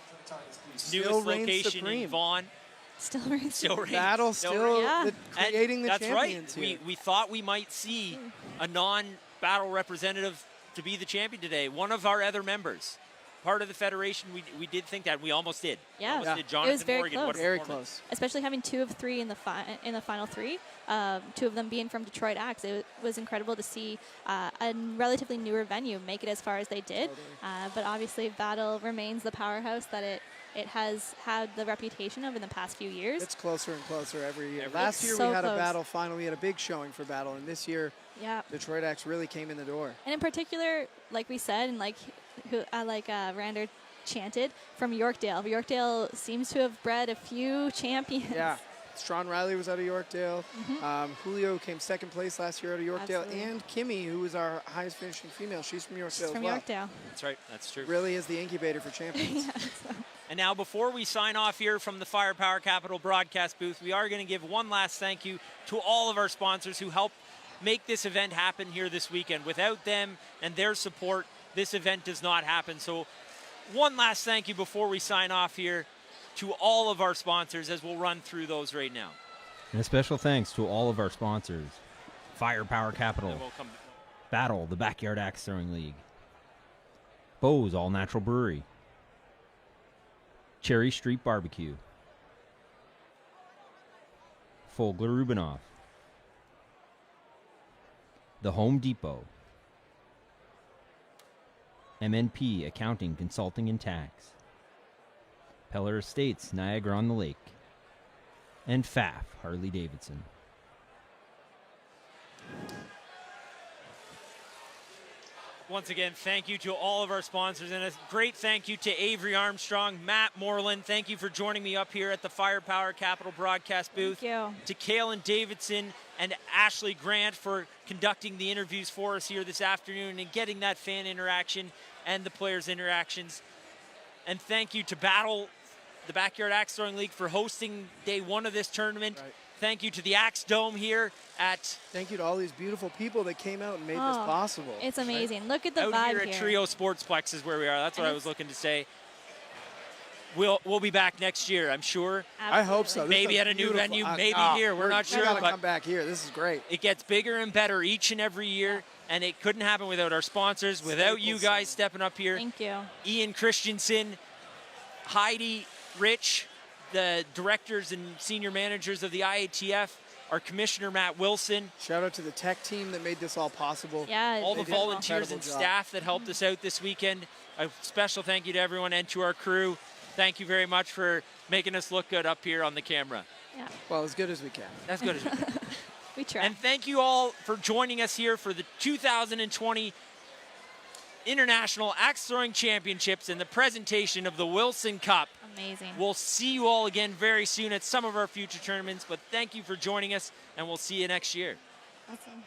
Still newest reigns location supreme. in Vaughan. Still reigns. Still reigns. Battle still Yeah. creating the that's champions right. here. We thought we might see a non-battle representative to be the champion today. One of our other members, part of the federation, we did think that. We almost did. Yeah. Almost Yeah. did. It was Jonathan very Morgan, close. what a Very performance. close. Especially having 2 of 3 in the final 3, 2 of them being from Detroit Axe. It was incredible to see a relatively newer venue make it as far as they did. But obviously, Battle remains the powerhouse that it has had the reputation of in the past few years. It's closer and closer every year. Every Last year. year So we had close. a Battle final. We had a big showing for Battle, and this year Yeah. Detroit Axe really came in the door. And in particular, like we said, and like Rander chanted, from Yorkdale. Yorkdale seems to have bred a few champions. Yeah. Strawn Riley was out of Yorkdale. Julio came second place last year out of Yorkdale. Absolutely. And Kimmy, who was our highest finishing female, she's from Yorkdale She's from as well. Yorkdale. That's right. That's true. Really is the incubator for champions. And now, before we sign off here from the Firepower Capital broadcast booth, we are going to give one last thank you to all of our sponsors who helped make this event happen here this weekend. Without them and their support, this event does not happen. So one last thank you before we sign off here to all of our sponsors, as we'll run through those right now. And a special thanks to all of our sponsors: Firepower Capital, And we'll come Battle, the Backyard Axe Throwing League, Bose All Natural Brewery, Cherry Street Barbecue, Fogler Rubinoff, The Home Depot, MNP Accounting, Consulting and Tax, Peller Estates, Niagara-on-the-Lake, and FAF, Harley-Davidson. Once again, thank you to all of our sponsors, and a great thank you to Avery Armstrong, Matt Moreland. Thank you for joining me up here at the Firepower Capital broadcast booth. Thank you. To Kaylin Davidson and Ashley Grant for conducting the interviews for us here this afternoon and getting that fan interaction and the players' interactions. And thank you to Battle, the Backyard Axe Throwing League, for hosting day one of this tournament. Right. Thank you to the Axe Dome here at Thank you to all these beautiful people that came out and made this Oh, possible. It's amazing. Look at the out vibe here at Trio Sportsplex is where we are. That's what And I was looking to say. We'll be back next year, I'm sure. I hope so. This Maybe is at a new beautiful- venue, maybe here. We're not We sure, gotta but come back here. This is great. it gets bigger and better each and every year, and it couldn't happen without our sponsors, without you Staples guys Center. stepping up here. Thank you. Ian Christensen, Heidi Rich, the directors and senior managers of the IATF, our commissioner, Matt Wilson, Shout out to the tech team that made this all possible. Yeah. all They the did an volunteers incredible and job. staff that helped us out this weekend. A special thank you to everyone and to our crew. Thank you very much for making us look good up here on the camera. Yeah. Well, as good as we can. That's good. We try. And thank you all for joining us here for the 2020 International Axe Throwing Championships and the presentation of the Wilson Cup. Amazing. We'll see you all again very soon at some of our future tournaments, but thank you for joining us, and we'll see you next year. Awesome.